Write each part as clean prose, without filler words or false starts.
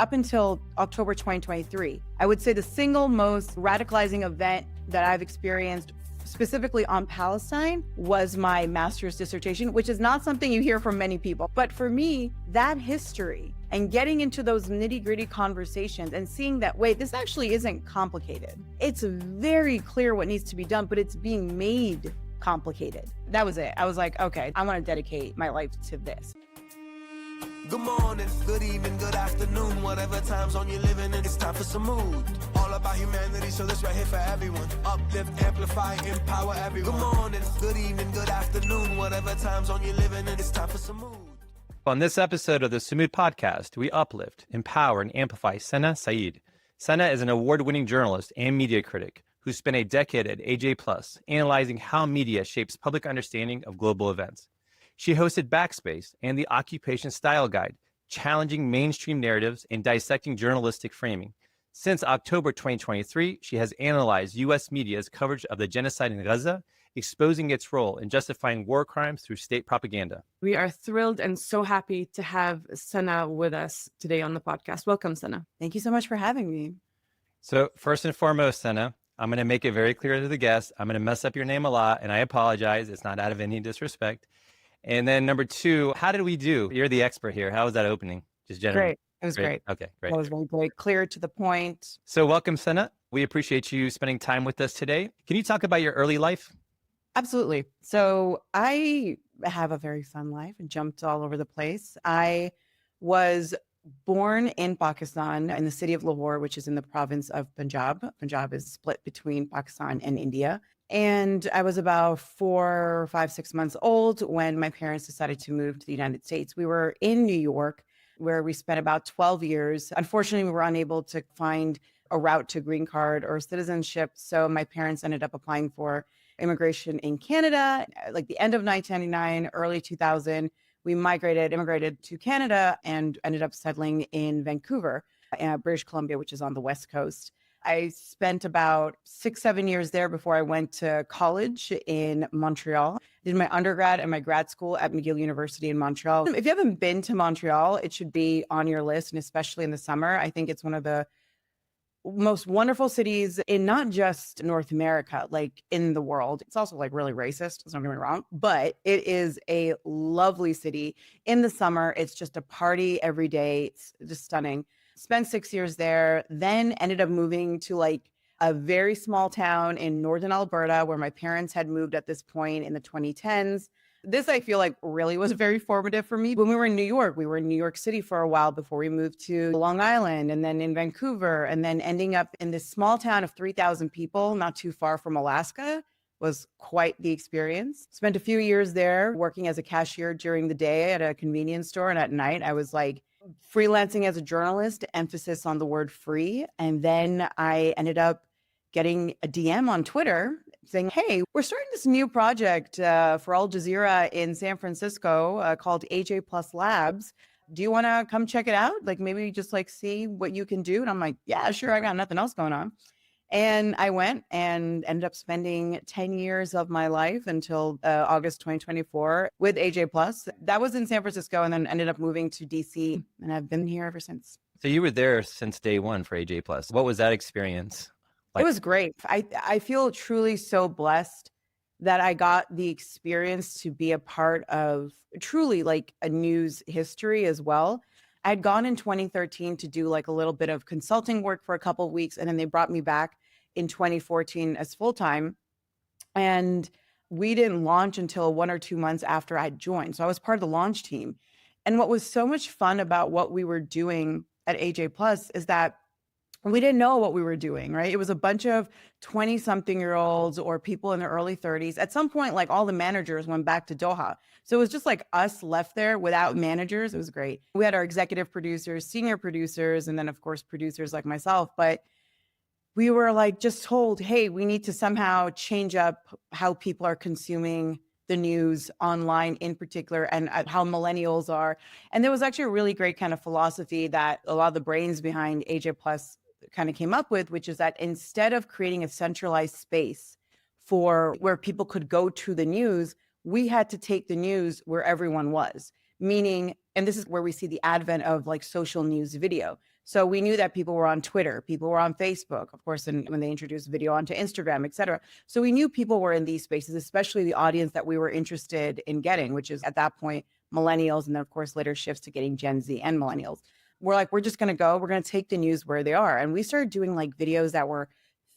up until October 2023. I would say the single most radicalizing event that I've experienced specifically on Palestine was my master's dissertation, which is not something you hear from many people. But for me, that history and getting into those nitty-gritty conversations and seeing that, wait, this actually isn't complicated. It's very clear what needs to be done, but it's being made complicated. That was it. I was like, okay, I want to dedicate my life to this. Good morning, good evening, good afternoon, whatever time zone you're living in, it's time for Sumud. All about humanity, so this right here for everyone. Uplift, amplify, empower everyone. Good morning, good evening, good afternoon, whatever time zone you're living in, it's time for Sumud. On this episode of the Sumud Podcast, we uplift, empower, and amplify Sana Saeed. Sana is an award-winning journalist and media critic who spent a decade at AJ+, analyzing how media shapes public understanding of global events. She hosted Backspace and the Occupation Style Guide, challenging mainstream narratives and dissecting journalistic framing. Since October 2023, she has analyzed U.S. media's coverage of the genocide in Gaza, exposing its role in justifying war crimes through state propaganda. We are thrilled and so happy to have Sana with us today on the podcast. Welcome, Sana. Thank you so much for having me. So first and foremost, Sana, I'm going to make it very clear to the guests, I'm going to mess up your name a lot, and I apologize. It's not out of any disrespect. And then number two, how did we do? You're the expert here. How was that opening? Just generally. Great. It was great. Okay, great. That was very great. Clear to the point. So welcome, Sana. We appreciate you spending time with us today. Can you talk about your early life? Absolutely. So I have a very fun life and jumped all over the place. I was born in Pakistan in the city of Lahore, which is in the province of Punjab. Punjab is split between Pakistan and India. And I was about 4, 5, 6 months old when my parents decided to move to the United States. We were in New York, where we spent about 12 years. Unfortunately, we were unable to find a route to green card or citizenship. So my parents ended up applying for immigration in Canada. Like the end of 1999, early 2000, we immigrated to Canada and ended up settling in Vancouver, British Columbia, which is on the West Coast. I spent about 6, 7 years there before I went to college in Montreal. Did my undergrad and my grad school at McGill University in Montreal. If you haven't been to Montreal, it should be on your list, and especially in the summer. I think it's one of the most wonderful cities in not just North America, like in the world. It's also like really racist, don't get me wrong, but it is a lovely city. In the summer, it's just a party every day. It's just stunning. Spent 6 years there, then ended up moving to like a very small town in northern Alberta where my parents had moved at this point in the 2010s. This, I feel like, really was very formative for me. When we were in New York City for a while before we moved to Long Island and then in Vancouver, and then ending up in this small town of 3,000 people, not too far from Alaska, was quite the experience. Spent a few years there working as a cashier during the day at a convenience store, and at night I was like freelancing as a journalist, emphasis on the word free. And then I ended up getting a DM on Twitter saying, hey, we're starting this new project for Al Jazeera in San Francisco called AJ Plus Labs. Do you want to come check it out? Like maybe just like see what you can do. And I'm like, yeah, sure. I got nothing else going on. And I went and ended up spending 10 years of my life until August 2024 with AJ Plus. That was in San Francisco, and then ended up moving to DC, and I've been here ever since. So you were there since day one for AJ Plus. What was that experience like? It was great. I feel truly so blessed that I got the experience to be a part of truly like a news history as well. I had gone in 2013 to do like a little bit of consulting work for a couple of weeks, and then they brought me back in 2014 as full-time. And we didn't launch until 1 or 2 months after I joined. So I was part of the launch team. And what was so much fun about what we were doing at AJ Plus is that we didn't know what we were doing, right? It was a bunch of 20-something-year-olds or people in their early 30s. At some point, like all the managers went back to Doha. So it was just like us left there without managers. It was great. We had our executive producers, senior producers, and then of course, producers like myself. But we were like just told, hey, we need to somehow change up how people are consuming the news online in particular, and how millennials are. And there was actually a really great kind of philosophy that a lot of the brains behind AJ Plus kind of came up with, which is that instead of creating a centralized space for where people could go to the news, we had to take the news where everyone was. Meaning, and this is where we see the advent of like social news video. So we knew that people were on Twitter, people were on Facebook, of course, and when they introduced video onto Instagram, et cetera. So we knew people were in these spaces, especially the audience that we were interested in getting, which is at that point, millennials. And then, of course, later shifts to getting Gen Z and millennials. We're like, we're just going to go, we're going to take the news where they are. And we started doing like videos that were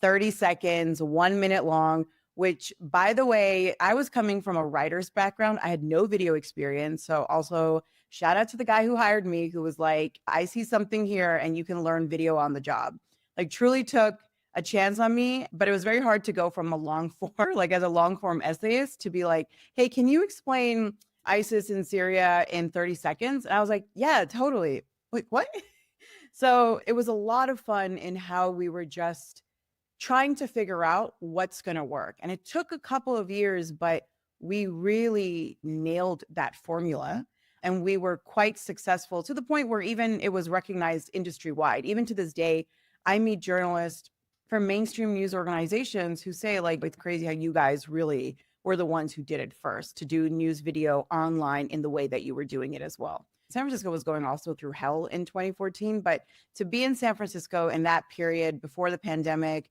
30 seconds, 1 minute long, which, by the way, I was coming from a writer's background. I had no video experience. So also shout out to the guy who hired me, who was like, I see something here and you can learn video on the job. Like truly took a chance on me, but it was very hard to go from a long form, like as a long form essayist to be like, hey, can you explain ISIS in Syria in 30 seconds? And I was like, yeah, totally. Like, what? So it was a lot of fun in how we were just trying to figure out what's going to work. And it took a couple of years, but we really nailed that formula. And we were quite successful to the point where even it was recognized industry-wide. Even to this day, I meet journalists from mainstream news organizations who say, like, it's crazy how you guys really were the ones who did it first, to do news video online in the way that you were doing it as well. San Francisco was going also through hell in 2014, but to be in San Francisco in that period before the pandemic,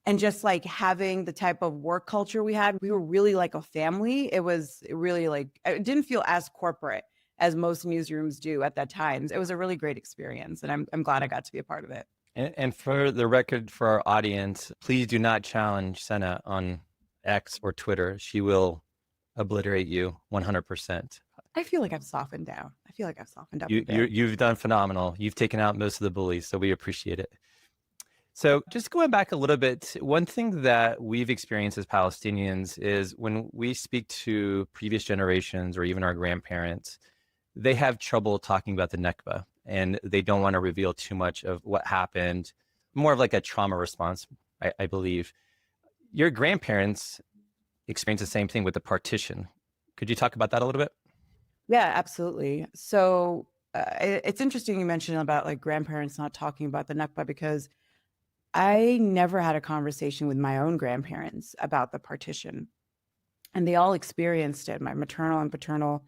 and just like having the type of work culture we had, we were really like a family. It was really like, it didn't feel as corporate as most newsrooms do at that time. It was a really great experience, and I'm glad I got to be a part of it. And for the record, for our audience, please do not challenge Sana on X or Twitter. She will obliterate you 100%. I feel like I've softened down. You've done phenomenal. You've taken out most of the bullies, so we appreciate it. So just going back a little bit, one thing that we've experienced as Palestinians is when we speak to previous generations or even our grandparents, they have trouble talking about the Nakba, and they don't want to reveal too much of what happened, more of like a trauma response, I believe. Your grandparents experienced the same thing with the partition. Could you talk about that a little bit? Yeah, absolutely. So it's interesting you mentioned about like grandparents not talking about the Nakba, because I never had a conversation with my own grandparents about the partition, and they all experienced it. My maternal and paternal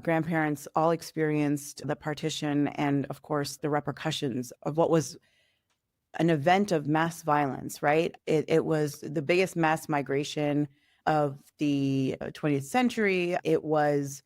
grandparents all experienced the partition and, of course, the repercussions of what was an event of mass violence, right? It was the biggest mass migration of the 20th century. It was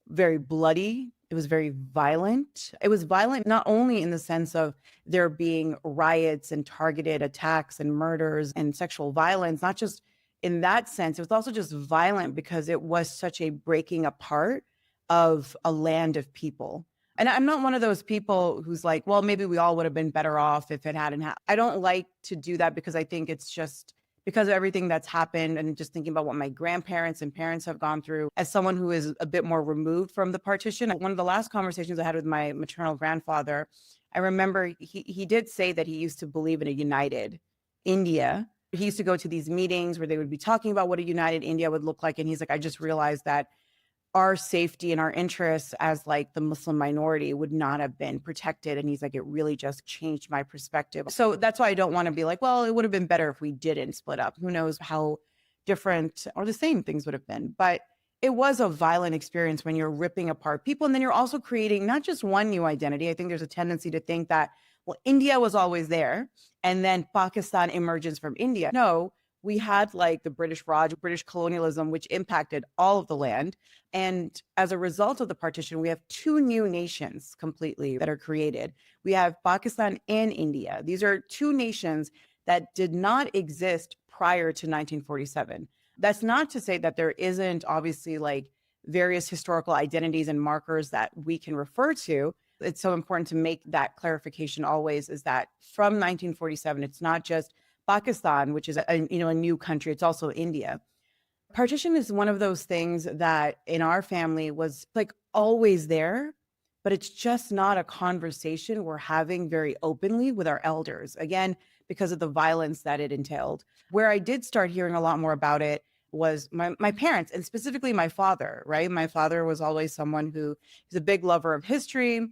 very bloody. It was very violent. It was violent not only in the sense of there being riots and targeted attacks and murders and sexual violence, not just in that sense. It was also just violent because it was such a breaking apart of a land of people. And I'm not one of those people who's like, well, maybe we all would have been better off if it hadn't happened. I don't like to do that, because I think it's just because of everything that's happened, and just thinking about what my grandparents and parents have gone through. As someone who is a bit more removed from the partition, one of the last conversations I had with my maternal grandfather, I remember he did say that he used to believe in a united India. He used to go to these meetings where they would be talking about what a united India would look like. And he's like, I just realized that our safety and our interests as like the Muslim minority would not have been protected. And he's like, it really just changed my perspective. So that's why I don't want to be like, well, it would have been better if we didn't split up. Who knows how different or the same things would have been. But it was a violent experience when you're ripping apart people. And then you're also creating not just one new identity. I think there's a tendency to think that, well, India was always there, and then Pakistan emerges from India. No, we had like the British Raj, British colonialism, which impacted all of the land. And as a result of the partition, we have two new nations completely that are created. We have Pakistan and India. These are two nations that did not exist prior to 1947. That's not to say that there isn't obviously like various historical identities and markers that we can refer to. It's so important to make that clarification always, is that from 1947, it's not just Pakistan, which is a new country. It's also India. Partition is one of those things that in our family was like always there, but it's just not a conversation we're having very openly with our elders. Again, because of the violence that it entailed. Where I did start hearing a lot more about it was my parents, and specifically my father, right? My father was always someone who is a big lover of history,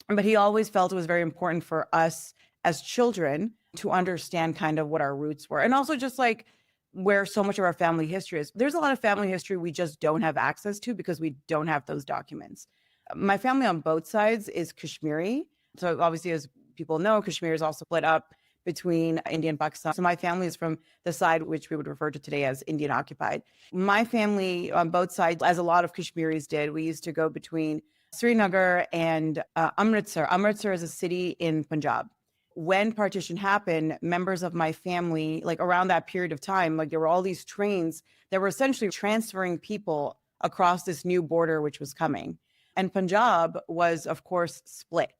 but he always felt it was very important for us as children to understand kind of what our roots were. And also just like where so much of our family history is. There's a lot of family history we just don't have access to because we don't have those documents. My family on both sides is Kashmiri. So obviously, as people know, Kashmir is also split up between India and Pakistan. So my family is from the side which we would refer to today as Indian occupied. My family on both sides, as a lot of Kashmiris did, we used to go between Srinagar and Amritsar. Amritsar is a city in Punjab. When partition happened, members of my family, like around that period of time, like there were all these trains that were essentially transferring people across this new border which was coming. And Punjab was, of course, split.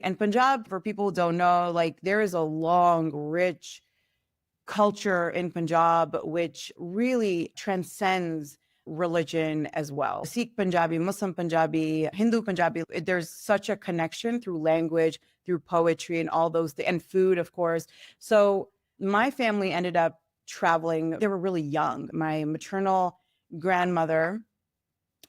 And Punjab, for people who don't know, like there is a long, rich culture in Punjab which really transcends religion as well. Sikh Punjabi, Muslim Punjabi, Hindu Punjabi, there's such a connection through language, through poetry and all those, and food, of course. So my family ended up traveling. They were really young. My maternal grandmother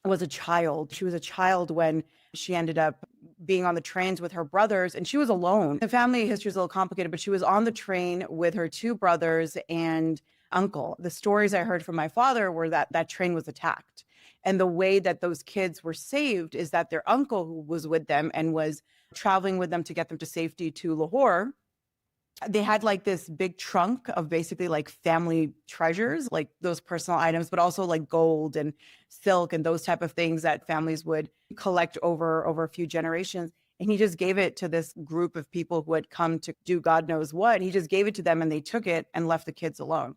was a child. She was a child when she ended up being on the trains with her brothers, and she was alone. The family history is a little complicated, but she was on the train with her two brothers and uncle. The stories I heard from my father were that that train was attacked. And the way that those kids were saved is that their uncle, who was with them and was traveling with them to get them to safety to Lahore, they had like this big trunk of basically like family treasures, like those personal items, but also like gold and silk and those type of things that families would collect over a few generations. And he just gave it to this group of people who had come to do God knows what. He just gave it to them and they took it and left the kids alone.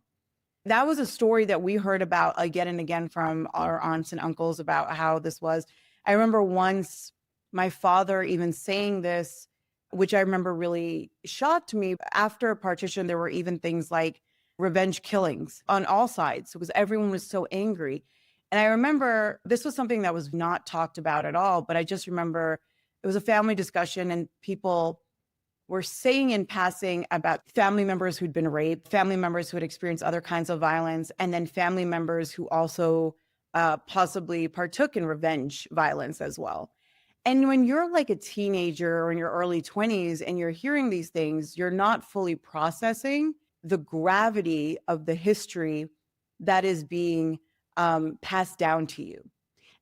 That was a story that we heard about again and again from our aunts and uncles about how this was. I remember once my father even saying this, which I remember really shocked me. After partition, there were even things like revenge killings on all sides because everyone was so angry. And I remember this was something that was not talked about at all, but I just remember it was a family discussion and people were saying in passing about family members who'd been raped, family members who had experienced other kinds of violence, and then family members who also possibly partook in revenge violence as well. And when you're like a teenager or in your early 20s and you're hearing these things, you're not fully processing the gravity of the history that is being passed down to you.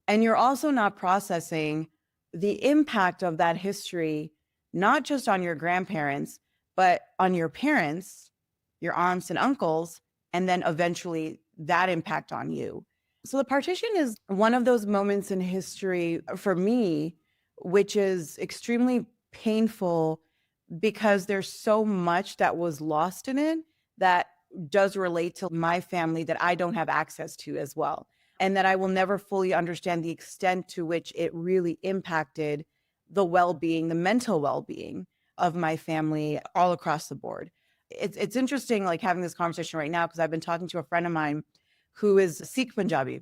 And you're also not processing the impact of that history, not just on your grandparents, but on your parents, your aunts and uncles, and then eventually that impact on you. So the partition is one of those moments in history for me, which is extremely painful because there's so much that was lost in it that does relate to my family that I don't have access to as well. And that I will never fully understand the extent to which it really impacted the well-being, the mental well-being of my family all across the board. It's interesting like having this conversation right now because I've been talking to a friend of mine who is Sikh Punjabi.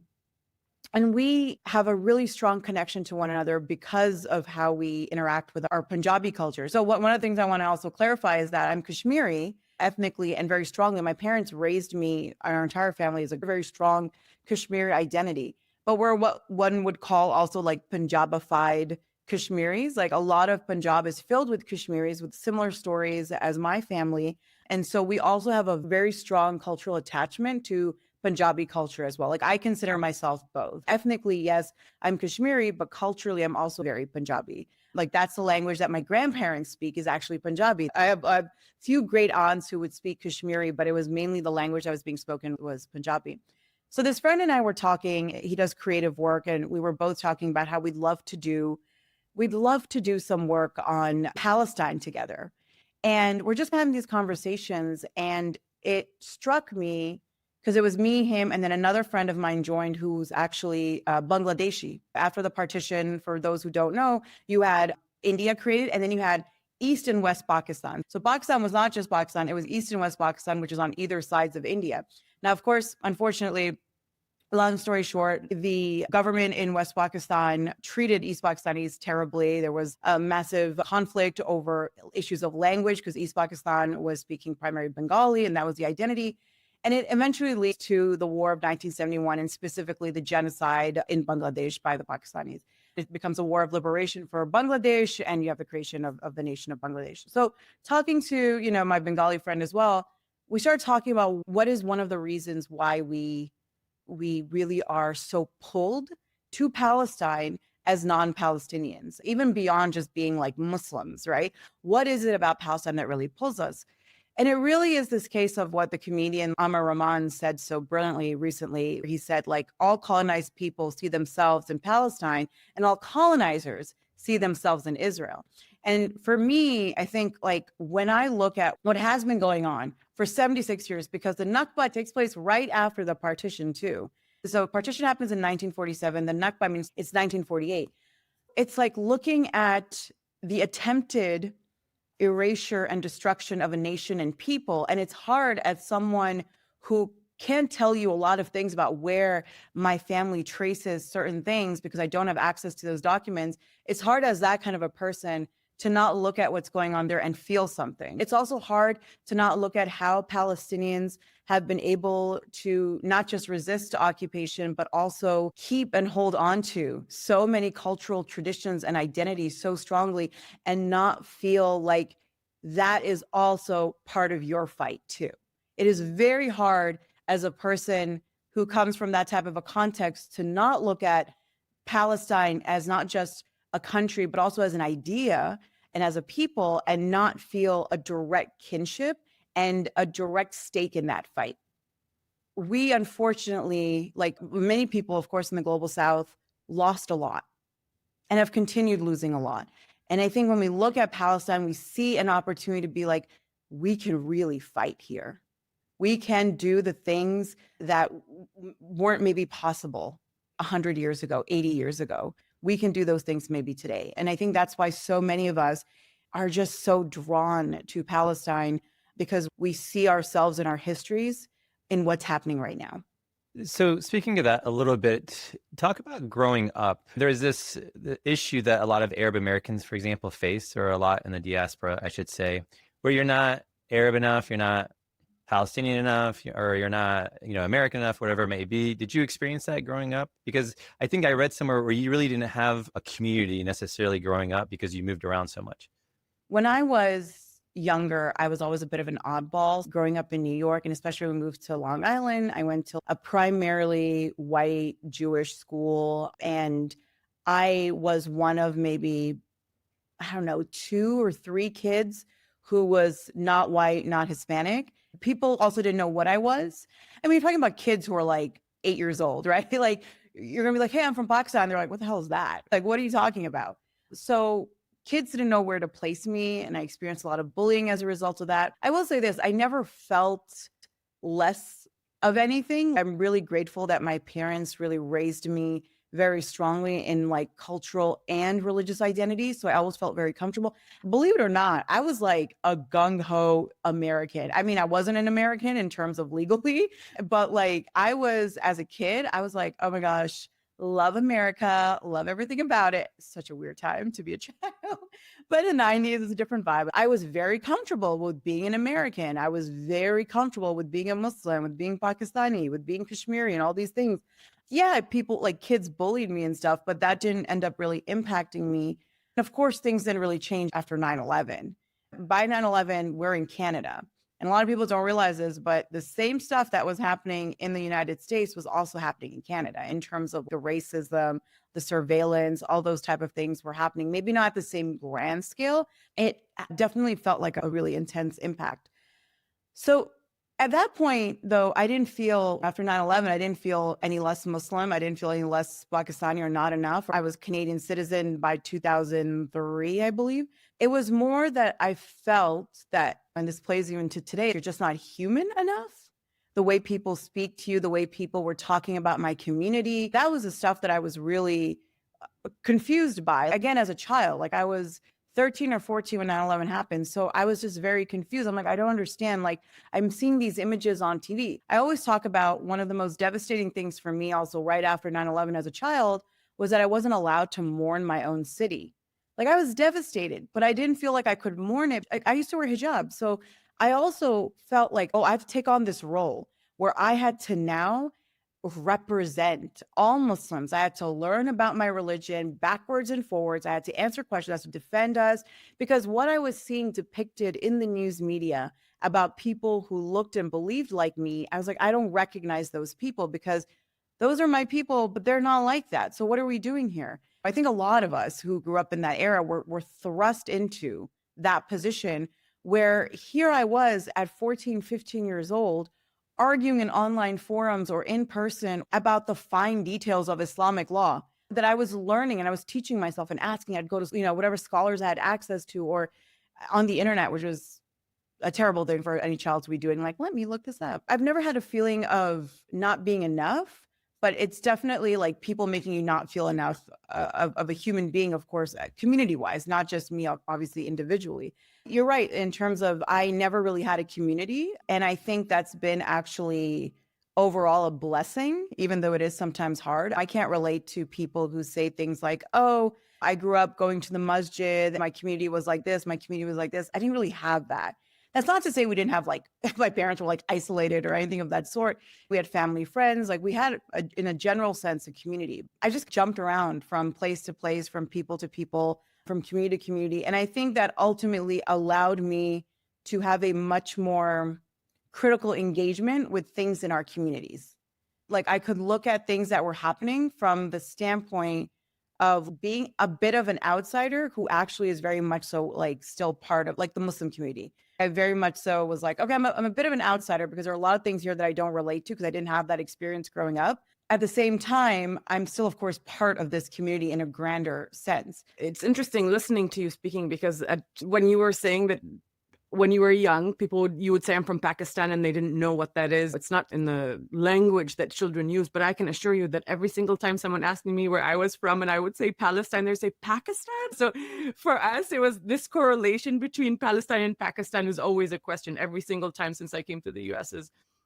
And we have a really strong connection to one another because of how we interact with our Punjabi culture. So one of the things I want to also clarify is that I'm Kashmiri ethnically and very strongly. My parents raised me, our entire family is a very strong Kashmiri identity. But we're what one would call also like Punjabified Kashmiris. Like a lot of Punjab is filled with Kashmiris with similar stories as my family. And so we also have a very strong cultural attachment to Punjabi culture as well. Like I consider myself both. Ethnically, yes, I'm Kashmiri, but culturally, I'm also very Punjabi. Like that's the language that my grandparents speak is actually Punjabi. I have a few great aunts who would speak Kashmiri, but it was mainly the language that was being spoken was Punjabi. So this friend and I were talking, he does creative work, and we were both talking about how we'd love to do some work on Palestine together. And we're just having these conversations, and it struck me because it was me, him, and then another friend of mine joined who's actually Bangladeshi. After the partition, for those who don't know, you had India created, and then you had East and West Pakistan. So Pakistan was not just Pakistan, it was East and West Pakistan, which is on either sides of India. Now, of course, unfortunately, long story short, the government in West Pakistan treated East Pakistanis terribly. There was a massive conflict over issues of language because East Pakistan was speaking primary Bengali, and that was the identity. And it eventually leads to the war of 1971 and specifically the genocide in Bangladesh by the Pakistanis. It becomes a war of liberation for Bangladesh, and you have the creation of the nation of Bangladesh. So talking to, my Bengali friend as well, we started talking about what is one of the reasons why we really are so pulled to Palestine as non-Palestinians, even beyond just being like Muslims, right? What is it about Palestine that really pulls us? And it really is this case of what the comedian Amar Rahman said so brilliantly recently. He said, like, all colonized people see themselves in Palestine and all colonizers see themselves in Israel. And for me, I think like when I look at what has been going on for 76 years, because the Nakba takes place right after the partition too. So partition happens in 1947. The Nakba means it's 1948. It's like looking at the attempted erasure and destruction of a nation and people. And it's hard as someone who can tell you a lot of things about where my family traces certain things because I don't have access to those documents. It's hard as that kind of a person to not look at what's going on there and feel something. It's also hard to not look at how Palestinians have been able to not just resist occupation, but also keep and hold on to so many cultural traditions and identities so strongly and not feel like that is also part of your fight too. It is very hard as a person who comes from that type of a context to not look at Palestine as not just a country, but also as an idea and as a people and not feel a direct kinship and a direct stake in that fight. We unfortunately, like many people, of course, in the global South, lost a lot and have continued losing a lot. And I think when we look at Palestine, we see an opportunity to be like, we can really fight here. We can do the things that weren't maybe possible 100 years ago, 80 years ago. We can do those things maybe today. And I think that's why so many of us are just so drawn to Palestine, because we see ourselves in our histories in what's happening right now. So speaking of that a little bit, talk about growing up. There's this issue that a lot of Arab Americans, for example, face, or a lot in the diaspora, I should say, where you're not Arab enough, you're not Palestinian enough, or you're not, American enough, whatever it may be. Did you experience that growing up? Because I think I read somewhere where you really didn't have a community necessarily growing up because you moved around so much. When I was younger, I was always a bit of an oddball growing up in New York, and especially when we moved to Long Island. I went to a primarily white Jewish school, and I was one of maybe, 2 or 3 kids who was not white, not Hispanic. People also didn't know what I was. I mean, you're talking about kids who are like 8 years old, right? Like, you're gonna be like, hey, I'm from Pakistan. They're like, what the hell is that? Like, what are you talking about? So kids didn't know where to place me, and I experienced a lot of bullying as a result of that. I will say this, I never felt less of anything. I'm really grateful that my parents really raised me very strongly in like cultural and religious identity. So I always felt very comfortable. Believe it or not, I was like a gung-ho American. I mean, I wasn't an American in terms of legally, but like I was, as a kid, I was like, oh my gosh, love America, love everything about it. Such a weird time to be a child. But in the 90s, it's a different vibe. I was very comfortable with being an American. I was very comfortable with being a Muslim, with being Pakistani, with being Kashmiri and all these things. Yeah, people like kids bullied me and stuff, but that didn't end up really impacting me. And of course, things didn't really change after 9/11. By 9/11, we're in Canada. And a lot of people don't realize this, but the same stuff that was happening in the United States was also happening in Canada in terms of the racism, the surveillance, all those type of things were happening. Maybe not at the same grand scale. It definitely felt like a really intense impact. So at that point, though, I didn't feel, after 9/11, I didn't feel any less Muslim. I didn't feel any less Pakistani or not enough. I was Canadian citizen by 2003, I believe. It was more that I felt that, and this plays even to today, you're just not human enough. The way people speak to you, the way people were talking about my community, that was the stuff that I was really confused by. Again, as a child, like I was 13 or 14 when 9/11 happened. So I was just very confused. I'm like, I don't understand. Like, I'm seeing these images on TV. I always talk about one of the most devastating things for me also right after 9/11 as a child was that I wasn't allowed to mourn my own city. Like, I was devastated, but I didn't feel like I could mourn it. I used to wear hijab. So I also felt like, I have to take on this role where I had to now represent all Muslims. I had to learn about my religion backwards and forwards. I had to answer questions. I had to defend us, because what I was seeing depicted in the news media about people who looked and believed like me, I was like, I don't recognize those people because those are my people, but they're not like that. So what are we doing here? I think a lot of us who grew up in that era were thrust into that position where here I was at 14, 15 years old, arguing in online forums or in person about the fine details of Islamic law that I was learning and I was teaching myself and asking. I'd go to, whatever scholars I had access to or on the internet, which was a terrible thing for any child to be doing. Like, let me look this up. I've never had a feeling of not being enough, but it's definitely like people making you not feel enough of a human being, of course, community wise, not just me, obviously individually. You're right. In terms of, I never really had a community. And I think that's been actually overall a blessing, even though it is sometimes hard. I can't relate to people who say things like, oh, I grew up going to the masjid. My community was like this. My community was like this. I didn't really have that. That's not to say we didn't have like, my parents were like isolated or anything of that sort. We had family, friends, like we had, in a general sense, a community. I just jumped around from place to place, from people to people, from community to community. And I think that ultimately allowed me to have a much more critical engagement with things in our communities. Like I could look at things that were happening from the standpoint of being a bit of an outsider who actually is very much so like still part of like the Muslim community. I very much so was like, okay, I'm a bit of an outsider because there are a lot of things here that I don't relate to because I didn't have that experience growing up. At the same time, I'm still, of course, part of this community in a grander sense. It's interesting listening to you speaking because when you were saying that when you were young, you would say, I'm from Pakistan, and they didn't know what that is. It's not in the language that children use, but I can assure you that every single time someone asked me where I was from and I would say Palestine, they'd say Pakistan. So for us, it was this correlation between Palestine and Pakistan is always a question every single time since I came to the US.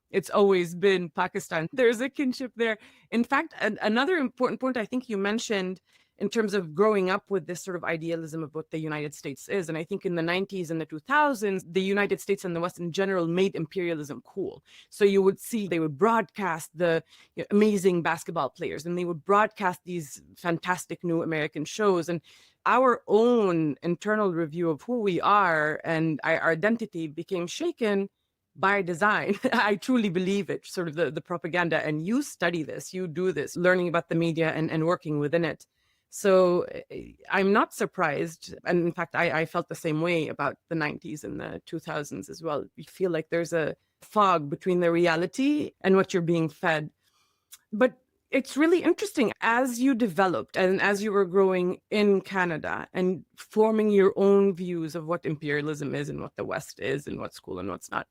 It's always been Pakistan. There's a kinship there. In fact, another important point I think you mentioned in terms of growing up with this sort of idealism of what the United States is. And I think in the 90s and the 2000s, the United States and the West in general made imperialism cool. So you would see they would broadcast the amazing basketball players and they would broadcast these fantastic new American shows. And our own internal review of who we are and our identity became shaken by design. I truly believe it, sort of the propaganda. And you study this, you do this, learning about the media and working within it. So I'm not surprised. And in fact, I felt the same way about the 90s and the 2000s as well. You feel like there's a fog between the reality and what you're being fed. But it's really interesting as you developed and as you were growing in Canada and forming your own views of what imperialism is and what the West is and what's cool and what's not.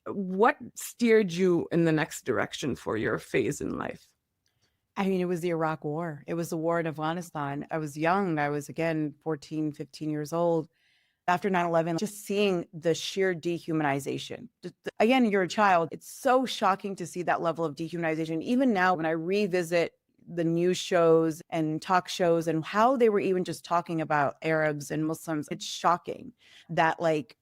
What steered you in the next direction for your phase in life? I mean, it was the Iraq War. It was the war in Afghanistan. I was young. I was, again, 14, 15 years old. After 9/11, just seeing the sheer dehumanization. Again, you're a child. It's so shocking to see that level of dehumanization. Even now, when I revisit the news shows and talk shows and how they were even just talking about Arabs and Muslims, it's shocking that, like,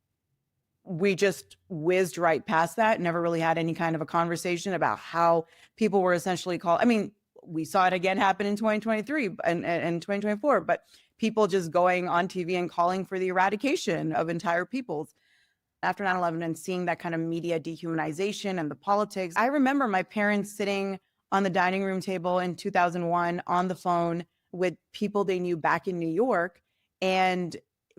we just whizzed right past that, never really had any kind of a conversation about how people were essentially called. I mean, we saw it again happen in 2023 and 2024, but people just going on TV and calling for the eradication of entire peoples. After 9/11 and seeing that kind of media dehumanization and the politics, I remember my parents sitting on the dining room table in 2001 on the phone with people they knew back in New York and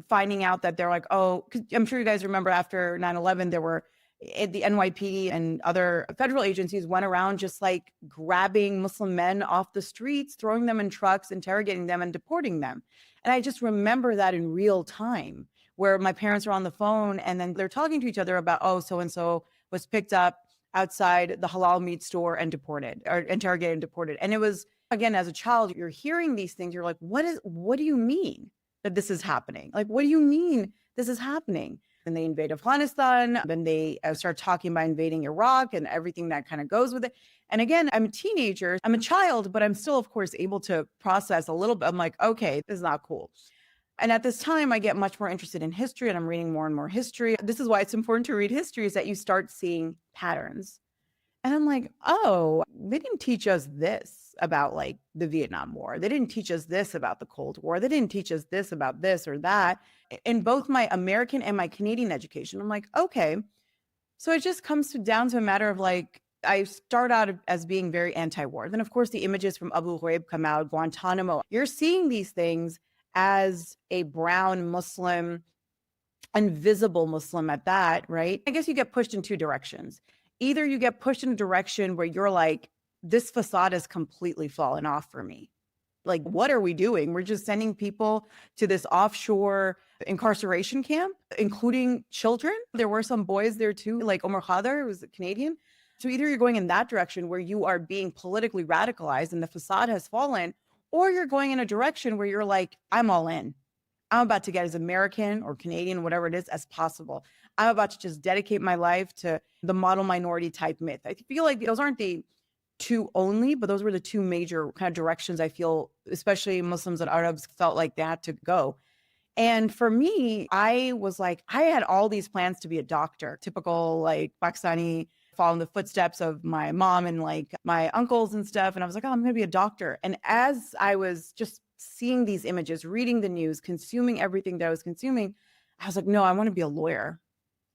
finding out that they're like, oh, 'cause I'm sure you guys remember after 9/11, there were the NYPD and other federal agencies went around just like grabbing Muslim men off the streets, throwing them in trucks, interrogating them and deporting them. And I just remember that in real time where my parents are on the phone and then they're talking to each other about, oh, so-and-so was picked up outside the halal meat store and deported or interrogated and deported. And it was, again, as a child, you're hearing these things. You're like, what do you mean that this is happening? Like, what do you mean this is happening? And they invade Afghanistan, then they start talking about invading Iraq and everything that kind of goes with it. And again, I'm a teenager, I'm a child, but I'm still, of course, able to process a little bit. I'm like, okay, this is not cool. And at this time, I get much more interested in history and I'm reading more and more history. This is why it's important to read history, is that you start seeing patterns. And I'm like, oh, they didn't teach us this about like the Vietnam War. They didn't teach us this about the Cold War. They didn't teach us this about this or that. In both my American and my Canadian education, I'm like, okay. So it just comes down to a matter of like, I start out as being very anti-war. Then, of course, the images from Abu Ghraib come out, Guantanamo. You're seeing these things as a brown Muslim, invisible Muslim at that, right? I guess you get pushed in two directions. Either you get pushed in a direction where you're like, this facade has completely fallen off for me. Like, what are we doing? We're just sending people to this offshore incarceration camp, including children. There were some boys there too, like Omar Khader, who was a Canadian. So either you're going in that direction where you are being politically radicalized and the facade has fallen, or you're going in a direction where you're like, I'm all in. I'm about to get as American or Canadian, whatever it is, as possible. I'm about to just dedicate my life to the model minority type myth. I feel like those aren't the two only, but those were the two major kind of directions I feel, especially Muslims and Arabs, felt like they had to go. And for me, I was like, I had all these plans to be a doctor, typical like Pakistani, following the footsteps of my mom and like my uncles and stuff. And I was like, oh, I'm going to be a doctor. And as I was just seeing these images, reading the news, consuming everything that I was consuming, I was like, no, I want to be a lawyer.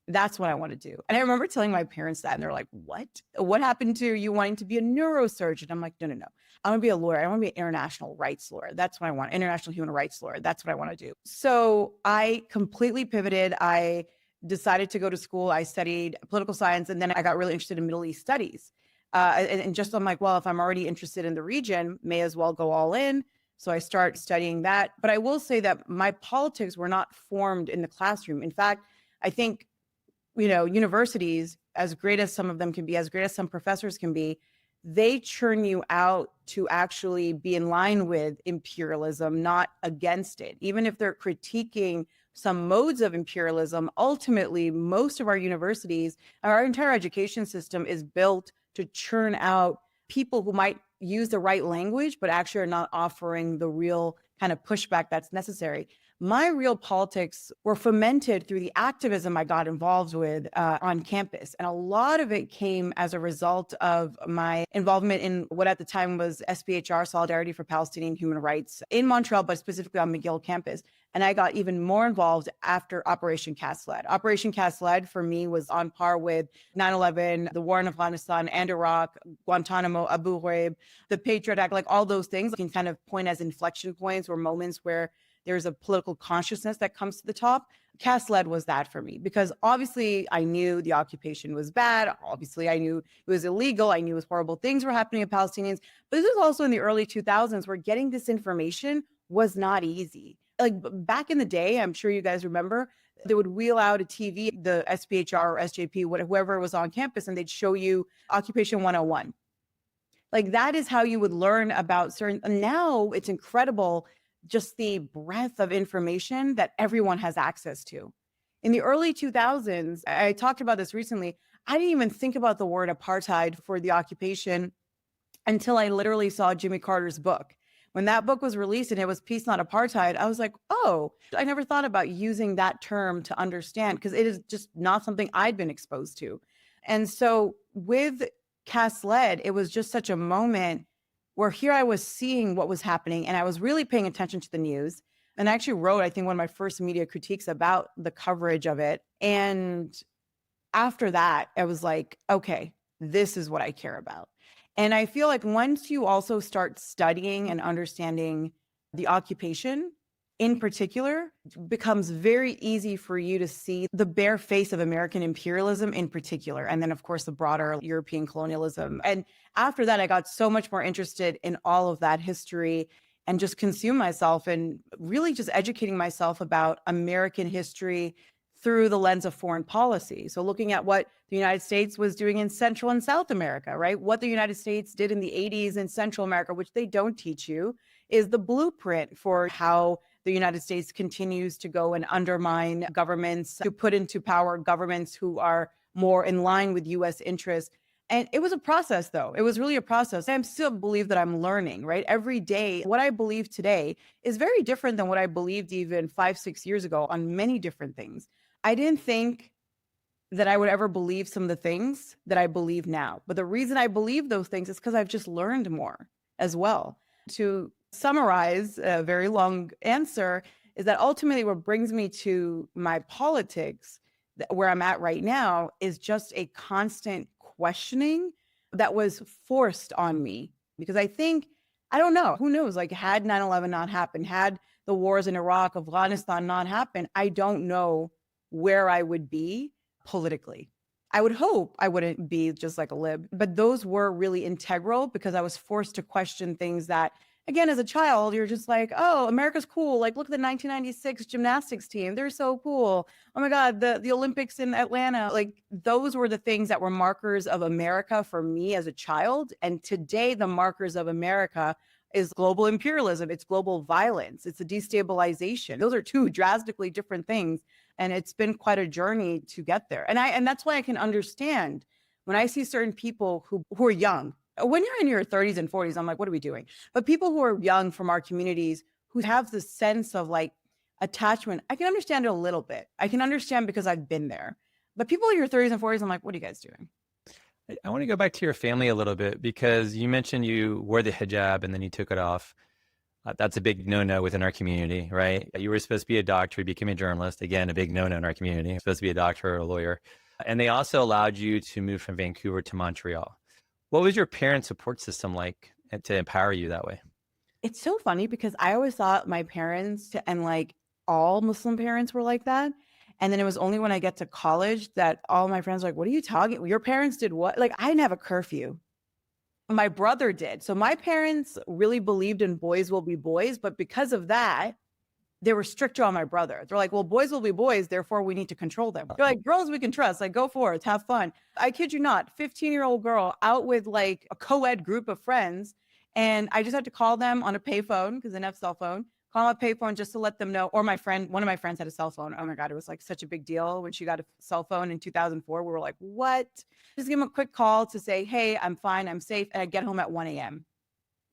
That's what I want to do. And I remember telling my parents that, and they're like, what happened to you wanting to be a neurosurgeon? I'm like, no. I want to be a lawyer. I want to be an international rights lawyer. That's what I want. International human rights lawyer. That's what I want to do. So I completely pivoted. I decided to go to school. I studied political science, and then I got really interested in Middle East studies. And just I'm like, well, if I'm already interested in the region, may as well go all in. So I start studying that. But I will say that my politics were not formed in the classroom. In fact, I think, universities, as great as some of them can be, as great as some professors can be, they churn you out to actually be in line with imperialism, not against it. Even if they're critiquing some modes of imperialism, ultimately, most of our universities, our entire education system is built to churn out people who might use the right language, but actually are not offering the real kind of pushback that's necessary. My real politics were fomented through the activism I got involved with on campus. And a lot of it came as a result of my involvement in what at the time was SPHR, Solidarity for Palestinian Human Rights, in Montreal, but specifically on McGill campus. And I got even more involved after Operation Cast Lead. Operation Cast Lead for me was on par with 9/11, the war in Afghanistan and Iraq, Guantanamo, Abu Ghraib, the Patriot Act, like all those things can kind of point as inflection points or moments where there's a political consciousness that comes to the top. Cast Lead was that for me, because obviously I knew the occupation was bad. Obviously I knew it was illegal. I knew horrible things were happening to Palestinians. But this was also in the early 2000s where getting this information was not easy. Like back in the day, I'm sure you guys remember, they would wheel out a TV, the SPHR or SJP, whoever was on campus, and they'd show you Occupation 101. Like that is how you would learn about certain, and now it's incredible just the breadth of information that everyone has access to. In the early 2000s, I talked about this recently, I didn't even think about the word apartheid for the occupation until I literally saw Jimmy Carter's book. When that book was released and it was Peace Not Apartheid, I was like, oh, I never thought about using that term to understand, because it is just not something I'd been exposed to. And so with Cast Lead, it was just such a moment where here I was seeing what was happening and I was really paying attention to the news. And I actually wrote, I think, one of my first media critiques about the coverage of it. And after that, I was like, okay, this is what I care about. And I feel like once you also start studying and understanding the occupation in particular, it becomes very easy for you to see the bare face of American imperialism in particular. And then, of course, the broader European colonialism. And after that, I got so much more interested in all of that history and just consume myself and really just educating myself about American history through the lens of foreign policy. So looking at what the United States was doing in Central and South America, right? What the United States did in the 80s in Central America, which they don't teach you, is the blueprint for how the United States continues to go and undermine governments, to put into power governments who are more in line with US interests. And it was a process, though. It was really a process. I still believe that I'm learning, right? Every day, what I believe today is very different than what I believed even 5-6 years ago on many different things. I didn't think that I would ever believe some of the things that I believe now. But the reason I believe those things is because I've just learned more as well. To summarize a very long answer is that ultimately what brings me to my politics, where I'm at right now, is just a constant questioning that was forced on me. Because I think, I don't know, who knows, like had 9/11 not happened, had the wars in Iraq, Afghanistan not happened, I don't know where I would be politically. I would hope I wouldn't be just like a lib, but those were really integral because I was forced to question things that, again, as a child, you're just like, oh, America's cool. Like, look at the 1996 gymnastics team. They're so cool. Oh my God, the Olympics in Atlanta. Like, those were the things that were markers of America for me as a child. And today, the markers of America is global imperialism. It's global violence. It's a destabilization. Those are two drastically different things. And it's been quite a journey to get there. And that's why I can understand when I see certain people who are young. When you're in your 30s and 40s, I'm like, what are we doing? But people who are young from our communities who have this sense of like attachment, I can understand it a little bit. I can understand because I've been there. But people in your 30s and 40s, I'm like, what are you guys doing? I want to go back to your family a little bit because you mentioned you wore the hijab and then you took it off. That's a big no-no within our community, right? You were supposed to be a doctor, you became a journalist. Again, a big no-no in our community. You're supposed to be a doctor or a lawyer. And they also allowed you to move from Vancouver to Montreal. What was your parents' support system like to empower you that way? It's so funny because I always thought my parents and like all Muslim parents were like that. And then it was only when I get to college that all my friends were like, what are you talking? Your parents did what? Like, I didn't have a curfew. My brother did. So my parents really believed in boys will be boys. But because of that, they were stricter on my brother. They're like, well, boys will be boys. Therefore, we need to control them. They're like, girls we can trust. Like, go for it. Have fun. I kid you not, 15-year-old girl out with like a co-ed group of friends. And I just had to call them on a payphone because I didn't have a cell phone. Call them a payphone just to let them know. Or one of my friends had a cell phone. Oh my God, it was like such a big deal when she got a cell phone in 2004. We were like, what? Just give them a quick call to say, hey, I'm fine, I'm safe. And I get home at 1 a.m.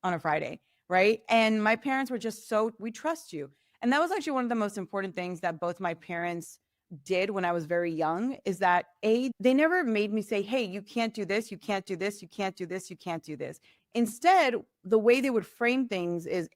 on a Friday, right? And my parents were just so, we trust you. And that was actually one of the most important things that both my parents did when I was very young is that they never made me say, hey, you can't do this, you can't do this, you can't do this, you can't do this. Instead, the way they would frame things is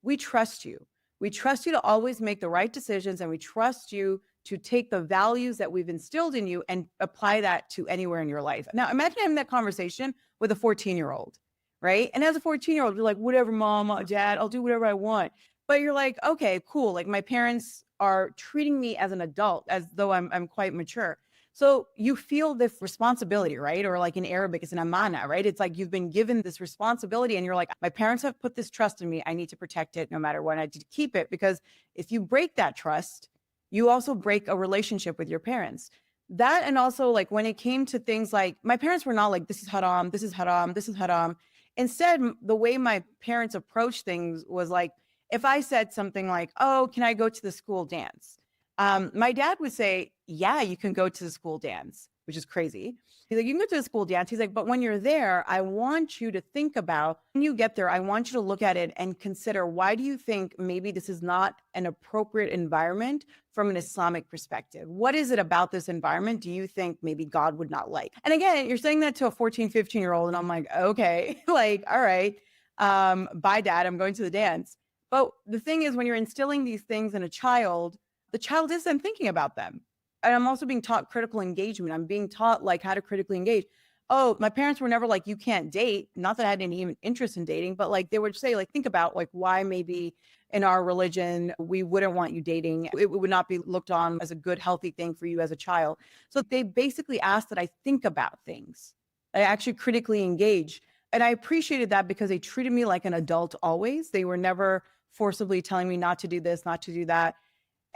we trust you. We trust you to always make the right decisions, and we trust you to take the values that we've instilled in you and apply that to anywhere in your life. Now, imagine having that conversation with a 14-year-old, right? And as a 14-year-old, you're like, whatever, mom, dad, I'll do whatever I want. But you're like, okay, cool. Like my parents are treating me as an adult, as though I'm quite mature. So you feel this responsibility, right? Or like in Arabic, it's an amana, right? It's like you've been given this responsibility and you're like, my parents have put this trust in me. I need to protect it no matter what. I need to keep it because if you break that trust, you also break a relationship with your parents. That, and also like when it came to things like, my parents were not like, this is haram, this is haram, this is haram. Instead, the way my parents approached things was like, if I said something like, oh, can I go to the school dance? My dad would say, yeah, you can go to the school dance, which is crazy. He's like, you can go to the school dance. He's like, but when you're there, I want you to think about, when you get there, I want you to look at it and consider, why do you think maybe this is not an appropriate environment from an Islamic perspective? What is it about this environment do you think maybe God would not like? And again, you're saying that to a 14, 15-year-old. And I'm like, okay, like, all right, bye, Dad, I'm going to the dance. But the thing is, when you're instilling these things in a child, the child is then thinking about them. And I'm also being taught critical engagement. I'm being taught like how to critically engage. Oh, my parents were never like, you can't date. Not that I had any even interest in dating, but like they would say, like, think about like why maybe in our religion, we wouldn't want you dating. It would not be looked on as a good, healthy thing for you as a child. So they basically asked that I think about things. I actually critically engage. And I appreciated that because they treated me like an adult always. They were never forcibly telling me not to do this, not to do that.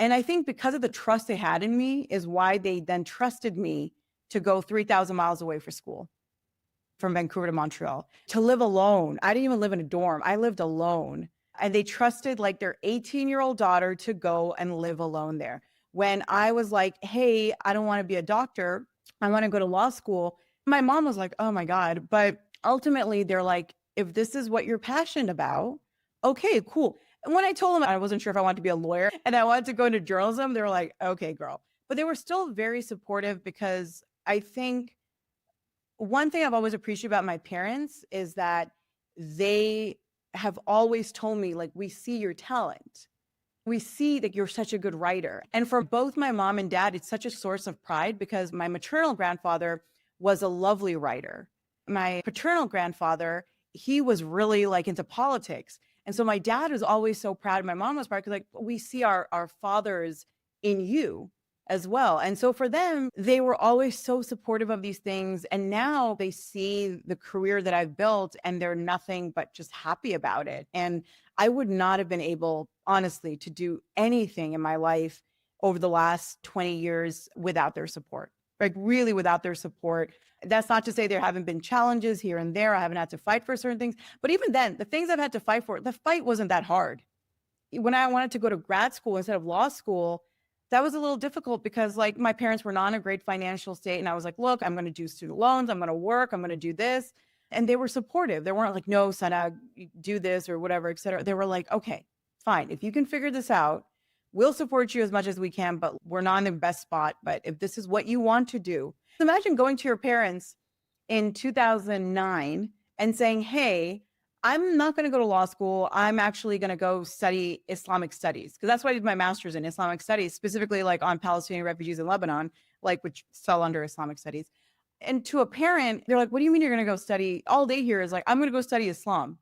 And I think because of the trust they had in me is why they then trusted me to go 3,000 miles away for school from Vancouver to Montreal, to live alone. I didn't even live in a dorm. I lived alone. And they trusted like their 18-year-old daughter to go and live alone there. When I was like, hey, I don't want to be a doctor, I want to go to law school. My mom was like, oh my God. But ultimately they're like, if this is what you're passionate about, okay, cool. And when I told them I wasn't sure if I wanted to be a lawyer and I wanted to go into journalism, they were like, okay, girl. But they were still very supportive because I think one thing I've always appreciated about my parents is that they have always told me, like, we see your talent. We see that you're such a good writer. And for both my mom and dad, it's such a source of pride because my maternal grandfather was a lovely writer. my paternal grandfather, he was really like into politics. And so my dad was always so proud. My mom was proud because like we see our fathers in you as well. And so for them, they were always so supportive of these things. And now they see the career that I've built and they're nothing but just happy about it. And I would not have been able, honestly, to do anything in my life over the last 20 years without their support, like really without their support. That's not to say there haven't been challenges here and there. I haven't had to fight for certain things. But even then, the things I've had to fight for, the fight wasn't that hard. When I wanted to go to grad school instead of law school, that was a little difficult because like my parents were not in a great financial state. And I was like, look, I'm going to do student loans. I'm going to work. I'm going to do this. And they were supportive. They weren't like, no, Sana, do this or whatever, et cetera. They were like, okay, fine. If you can figure this out, we'll support you as much as we can, but we're not in the best spot. But if this is what you want to do, imagine going to your parents in 2009 and saying, hey, I'm not going to go to law school. I'm actually going to go study Islamic studies because that's what I did my master's in Islamic studies, specifically like on Palestinian refugees in Lebanon, like which fell under Islamic studies. And to a parent, they're like, what do you mean you're going to go study? All they hear is like, I'm going to go study Islam.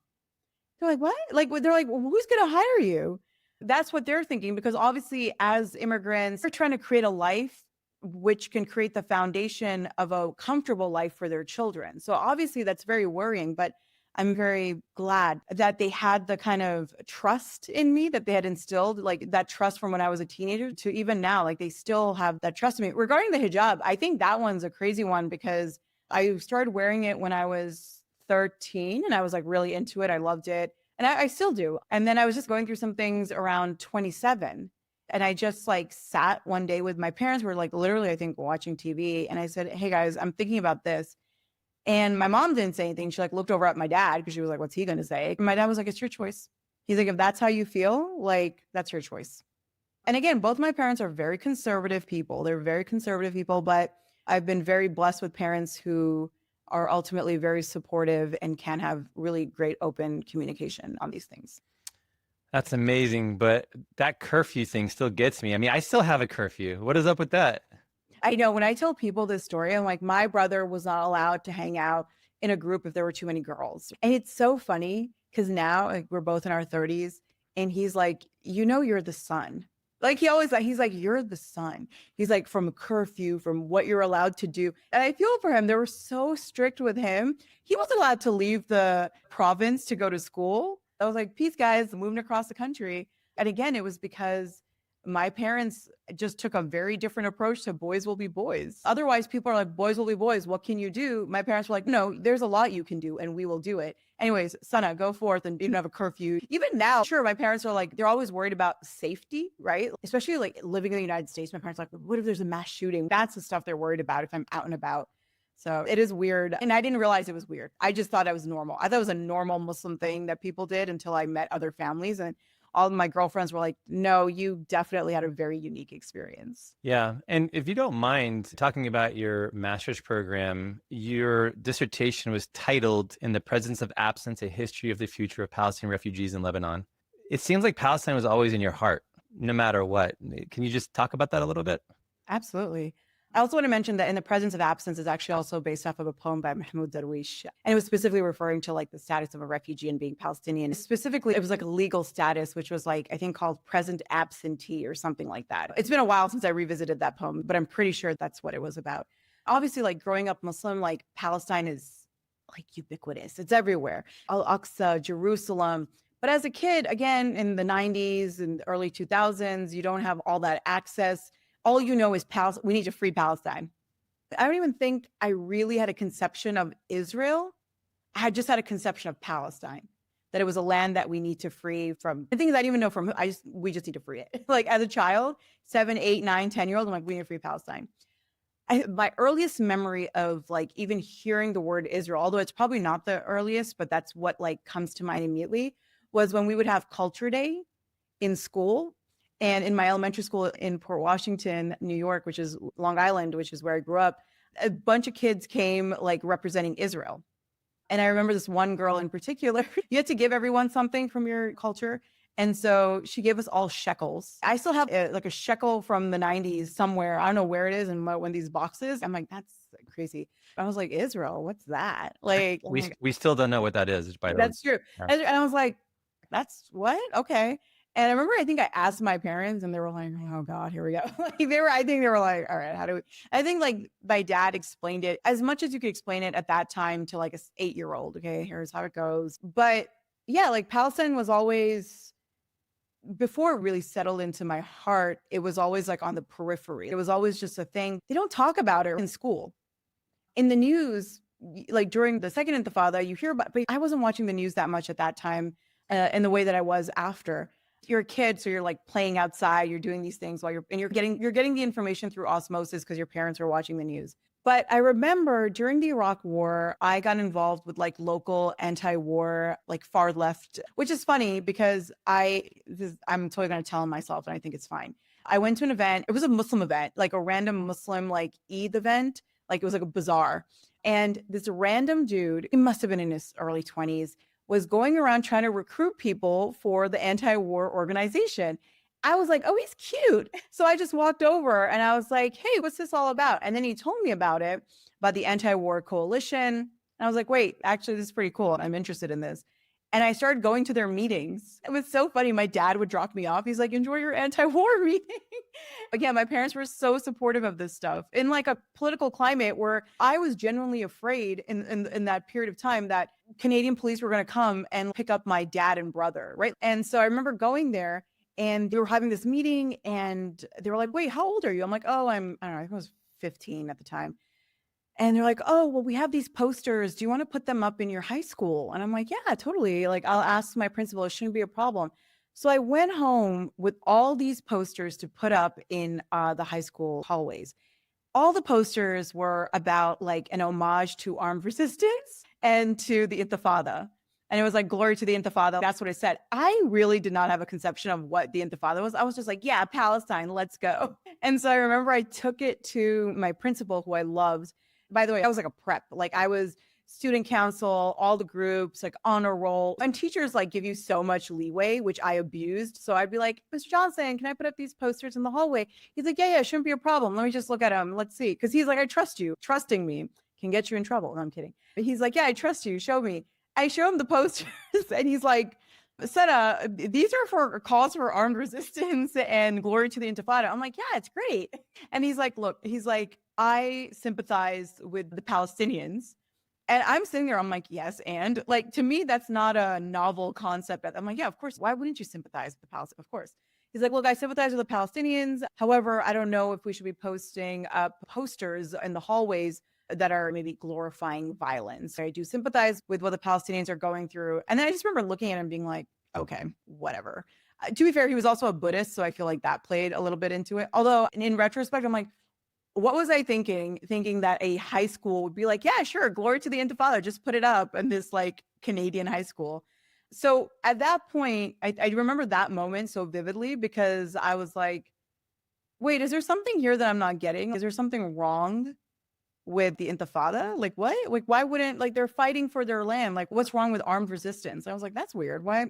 They're like, what? Like, they're like, well, who's going to hire you? That's what they're thinking, because obviously as immigrants, they're trying to create a life which can create the foundation of a comfortable life for their children. So obviously that's very worrying, but I'm very glad that they had the kind of trust in me that they had instilled, like that trust from when I was a teenager to even now, like they still have that trust in me. Regarding the hijab, I think that one's a crazy one because I started wearing it when I was 13 and I was like really into it. I loved it. And I still do. And then I was just going through some things around 27. And I just like sat one day with my parents. We were like literally, I think, watching TV. And I said, hey guys, I'm thinking about this. And my mom didn't say anything. She like looked over at my dad because she was like, what's he going to say? And my dad was like, it's your choice. He's like, if that's how you feel, like that's your choice. And again, both my parents are very conservative people. They're very conservative people, but I've been very blessed with parents who are ultimately very supportive and can have really great open communication on these things. That's amazing. But that curfew thing still gets me. I mean, I still have a curfew. What is up with that? I know when I tell people this story, I'm like, my brother was not allowed to hang out in a group if there were too many girls. And it's so funny because now like, we're both in our 30s and he's like, you know, you're the son. Like he's like, you're the son. He's like, from a curfew, from what you're allowed to do. And I feel for him. They were so strict with him. He wasn't allowed to leave the province to go to school. I was like, peace, guys, moving across the country. And again, it was because my parents just took a very different approach to boys will be boys. Otherwise, people are like, boys will be boys. What can you do? My parents were like, no, there's a lot you can do and we will do it. Anyways, Sana, go forth and you don't have a curfew. Even now, sure, my parents are like, they're always worried about safety, right? Especially like living in the United States. My parents are like, what if there's a mass shooting? That's the stuff they're worried about if I'm out and about. So it is weird. And I didn't realize it was weird. I just thought it was normal. I thought it was a normal Muslim thing that people did until I met other families. And all of my girlfriends were like, no, you definitely had a very unique experience. Yeah. And if you don't mind talking about your master's program, your dissertation was titled In the Presence of Absence, A History of the Future of Palestinian Refugees in Lebanon. It seems like Palestine was always in your heart, no matter what. Can you just talk about that a little bit? Absolutely. I also want to mention that In the Presence of Absence is actually also based off of a poem by Mahmoud Darwish. And it was specifically referring to like the status of a refugee and being Palestinian. Specifically, it was like a legal status, which was like, I think called present absentee or something like that. It's been a while since I revisited that poem, but I'm pretty sure that's what it was about. Obviously, like growing up Muslim, like Palestine is like ubiquitous. It's everywhere. Al-Aqsa, Jerusalem. But as a kid, again, in the 90s and early 2000s, you don't have all that access. All you know is we need to free Palestine. I don't even think I really had a conception of Israel. I had just had a conception of Palestine, that it was a land that we need to free from. The thing is, I didn't even know from, we just need to free it. Like as a child, 7, 8, 9, 10-year-old, I'm like, we need to free Palestine. My earliest memory of like even hearing the word Israel, although it's probably not the earliest, but that's what like comes to mind immediately, was when we would have Culture Day in school. And in my elementary school in Port Washington, New York, which is Long Island, which is where I grew up, a bunch of kids came like representing Israel. And I remember this one girl in particular, you had to give everyone something from your culture. And so she gave us all shekels. I still have like a shekel from the 90s somewhere. I don't know where it is in one of these boxes. I'm like, that's crazy. I was like, Israel, what's that? Like, We still don't know what that is. By the way. that's true. Yeah. And I was like, that's what? Okay. And I remember, I think I asked my parents and they were like, oh God, here we go. Like I think they were like, all right, how do we, I think like my dad explained it as much as you could explain it at that time to like a 8-year-old. Okay, here's how it goes. But yeah, like Palestine was always, before it really settled into my heart, it was always like on the periphery. It was always just a thing. They don't talk about it in school. In the news, like during the second Intifada, you hear about, but I wasn't watching the news that much at that time in the way that I was after. You're a kid, so you're like playing outside, you're doing these things while you're getting the information through osmosis because your parents are watching the news. But I remember during the Iraq War, I got involved with like local anti-war, like far left, which is funny because I'm totally going to tell myself and I think it's fine. I went to an event. It was a Muslim event, like a random Muslim like Eid event. Like it was like a bazaar. And this random dude, he must have been in his early 20s, was going around trying to recruit people for the anti-war organization. I was like, oh, he's cute. So I just walked over and I was like, hey, what's this all about? And then he told me about it, about the anti-war coalition. And I was like, wait, actually, this is pretty cool. I'm interested in this. And I started going to their meetings. It was so funny. My dad would drop me off. He's like, enjoy your anti-war meeting. Again, my parents were so supportive of this stuff in like a political climate where I was genuinely afraid in that period of time that Canadian police were going to come and pick up my dad and brother, right? And so I remember going there and they were having this meeting and they were like, wait, how old are you? I'm like, oh, I don't know, I think I was 15 at the time. And they're like, oh, well, we have these posters. Do you want to put them up in your high school? And I'm like, yeah, totally. Like, I'll ask my principal. It shouldn't be a problem. So I went home with all these posters to put up in the high school hallways. All the posters were about like an homage to armed resistance and to the Intifada. And it was like, glory to the Intifada. That's what I said. I really did not have a conception of what the Intifada was. I was just like, yeah, Palestine, let's go. And so I remember I took it to my principal, who I loved. By the way, I was like a prep. Like I was student council, all the groups, like honor roll. And teachers like give you so much leeway, which I abused. So I'd be like, Mr. Johnson, can I put up these posters in the hallway? He's like, yeah, it shouldn't be a problem. Let me just look at them. Let's see. Because he's like, I trust you. Trusting me can get you in trouble. No, I'm kidding. But he's like, yeah, I trust you. Show me. I show him the posters and he's like, Sana, these are for calls for armed resistance and glory to the Intifada. I'm like, yeah, it's great. And he's like, look, I sympathize with the Palestinians. And I'm sitting there, I'm like, yes. And like, to me, that's not a novel concept. I'm like, yeah, of course. Why wouldn't you sympathize with the Palestinians? Of course. He's like, look, I sympathize with the Palestinians. However, I don't know if we should be posting up posters in the hallways that are maybe glorifying violence. I do sympathize with what the Palestinians are going through. And then I just remember looking at him being like, okay, whatever. To be fair, he was also a Buddhist. So I feel like that played a little bit into it. Although in retrospect, I'm like, what was I thinking that a high school would be like, yeah, sure, glory to the Intifada, just put it up in this like Canadian high school. So at that point, I remember that moment so vividly because I was like, wait, is there something here that I'm not getting? Is there something wrong with the Intifada? Like what? Like why wouldn't, like they're fighting for their land. Like what's wrong with armed resistance? I was like, that's weird. Why?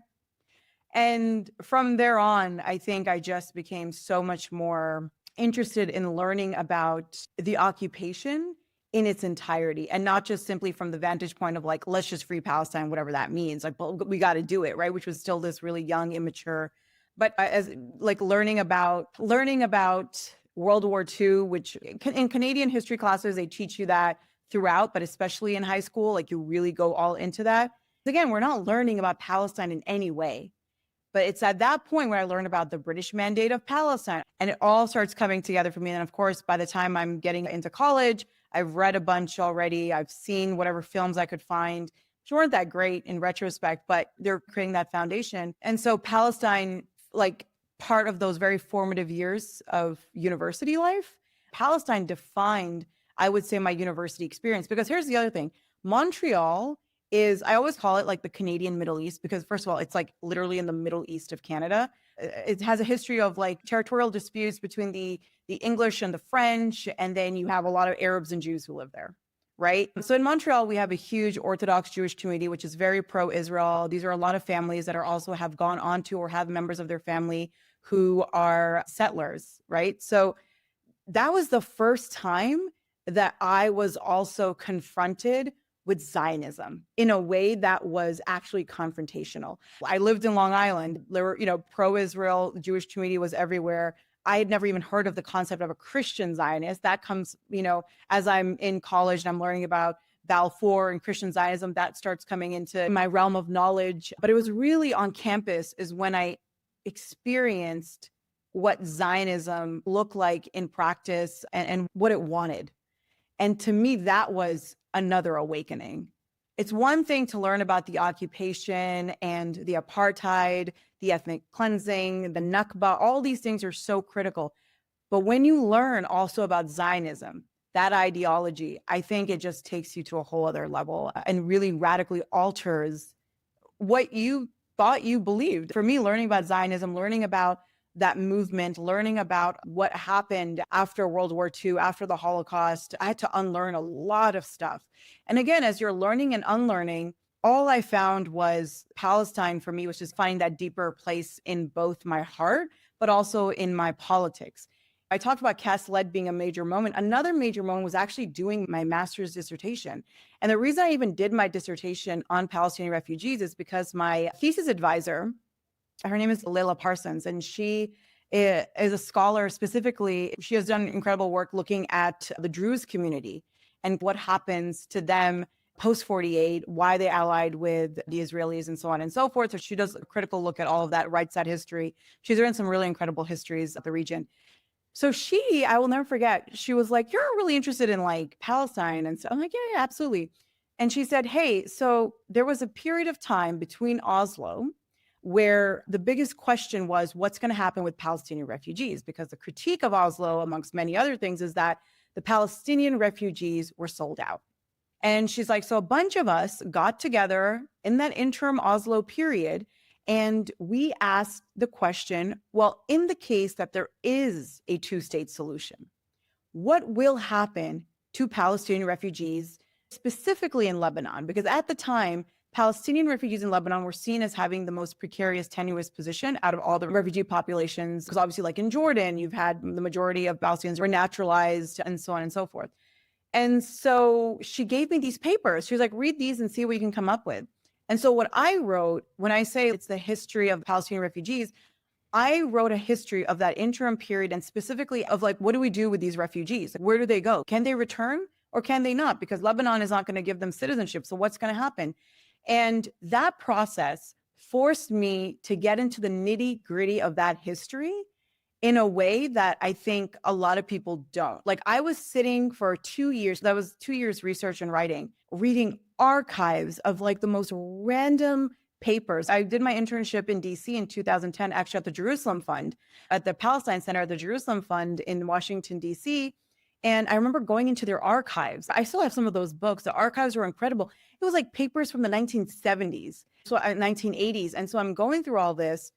And from there on, I think I just became so much more interested in learning about the occupation in its entirety and not just simply from the vantage point of like, let's just free Palestine, whatever that means. Like, but we got to do it, right? Which was still this really young, immature, but as like learning about World War II, which in Canadian history classes, they teach you that throughout, but especially in high school, like you really go all into that. Again, we're not learning about Palestine in any way. But it's at that point where I learned about the British mandate of Palestine and it all starts coming together for me. And of course, by the time I'm getting into college, I've read a bunch already. I've seen whatever films I could find, which weren't that great in retrospect, but they're creating that foundation. And so Palestine, like part of those very formative years of university life, Palestine defined, I would say, my university experience. Because here's the other thing. Montreal is, I always call it like the Canadian Middle East, because first of all, it's like literally in the Middle East of Canada. It has a history of like territorial disputes between the English and the French. And then you have a lot of Arabs and Jews who live there, right? So in Montreal, we have a huge Orthodox Jewish community, which is very pro-Israel. These are a lot of families that are also have gone on to or have members of their family who are settlers, right? So that was the first time that I was also confronted with Zionism in a way that was actually confrontational. I lived in Long Island. There were, pro-Israel Jewish community was everywhere. I had never even heard of the concept of a Christian Zionist. That comes, as I'm in college and I'm learning about Balfour and Christian Zionism, that starts coming into my realm of knowledge. But it was really on campus is when I experienced what Zionism looked like in practice and what it wanted. And to me, that was another awakening. It's one thing to learn about the occupation and the apartheid, the ethnic cleansing, the Nakba, all these things are so critical. But when you learn also about Zionism, that ideology, I think it just takes you to a whole other level and really radically alters what you thought you believed. For me, learning about Zionism, learning about that movement, learning about what happened after World War II, after the Holocaust, I had to unlearn a lot of stuff. And again, as you're learning and unlearning, all I found was Palestine for me was just finding that deeper place in both my heart, but also in my politics. I talked about Cass Led being a major moment. Another major moment was actually doing my master's dissertation. And the reason I even did my dissertation on Palestinian refugees is because my thesis advisor, her name is Leila Parsons, and she is a scholar specifically. She has done incredible work looking at the Druze community and what happens to them post-48, why they allied with the Israelis and so on and so forth. So she does a critical look at all of that right side history. She's written some really incredible histories of the region. So I will never forget, she was like, you're really interested in like Palestine. And so I'm like, yeah, absolutely. And she said, hey, so there was a period of time between Oslo where the biggest question was what's going to happen with Palestinian refugees, because the critique of Oslo, amongst many other things, is that the Palestinian refugees were sold out. And she's like, so a bunch of us got together in that interim Oslo period, and we asked the question, well, in the case that there is a two-state solution, what will happen to Palestinian refugees, specifically in Lebanon? Because at the time, Palestinian refugees in Lebanon were seen as having the most precarious, tenuous position out of all the refugee populations. Because obviously, like in Jordan, you've had the majority of Palestinians were naturalized and so on and so forth. And so she gave me these papers. She was like, read these and see what you can come up with. And so what I wrote, when I say it's the history of Palestinian refugees, I wrote a history of that interim period and specifically of like, what do we do with these refugees? Like, where do they go? Can they return or can they not? Because Lebanon is not going to give them citizenship. So what's going to happen? And that process forced me to get into the nitty gritty of that history in a way that I think a lot of people don't. Like I was sitting for 2 years, that was 2 years research and writing, reading archives of like the most random papers. I did my internship in DC in 2010, actually at the Jerusalem Fund, at the Palestine Center at the Jerusalem Fund in Washington, DC. And I remember going into their archives. I still have some of those books. The archives were incredible. It was like papers from the 1970s, so 1980s. And so I'm going through all this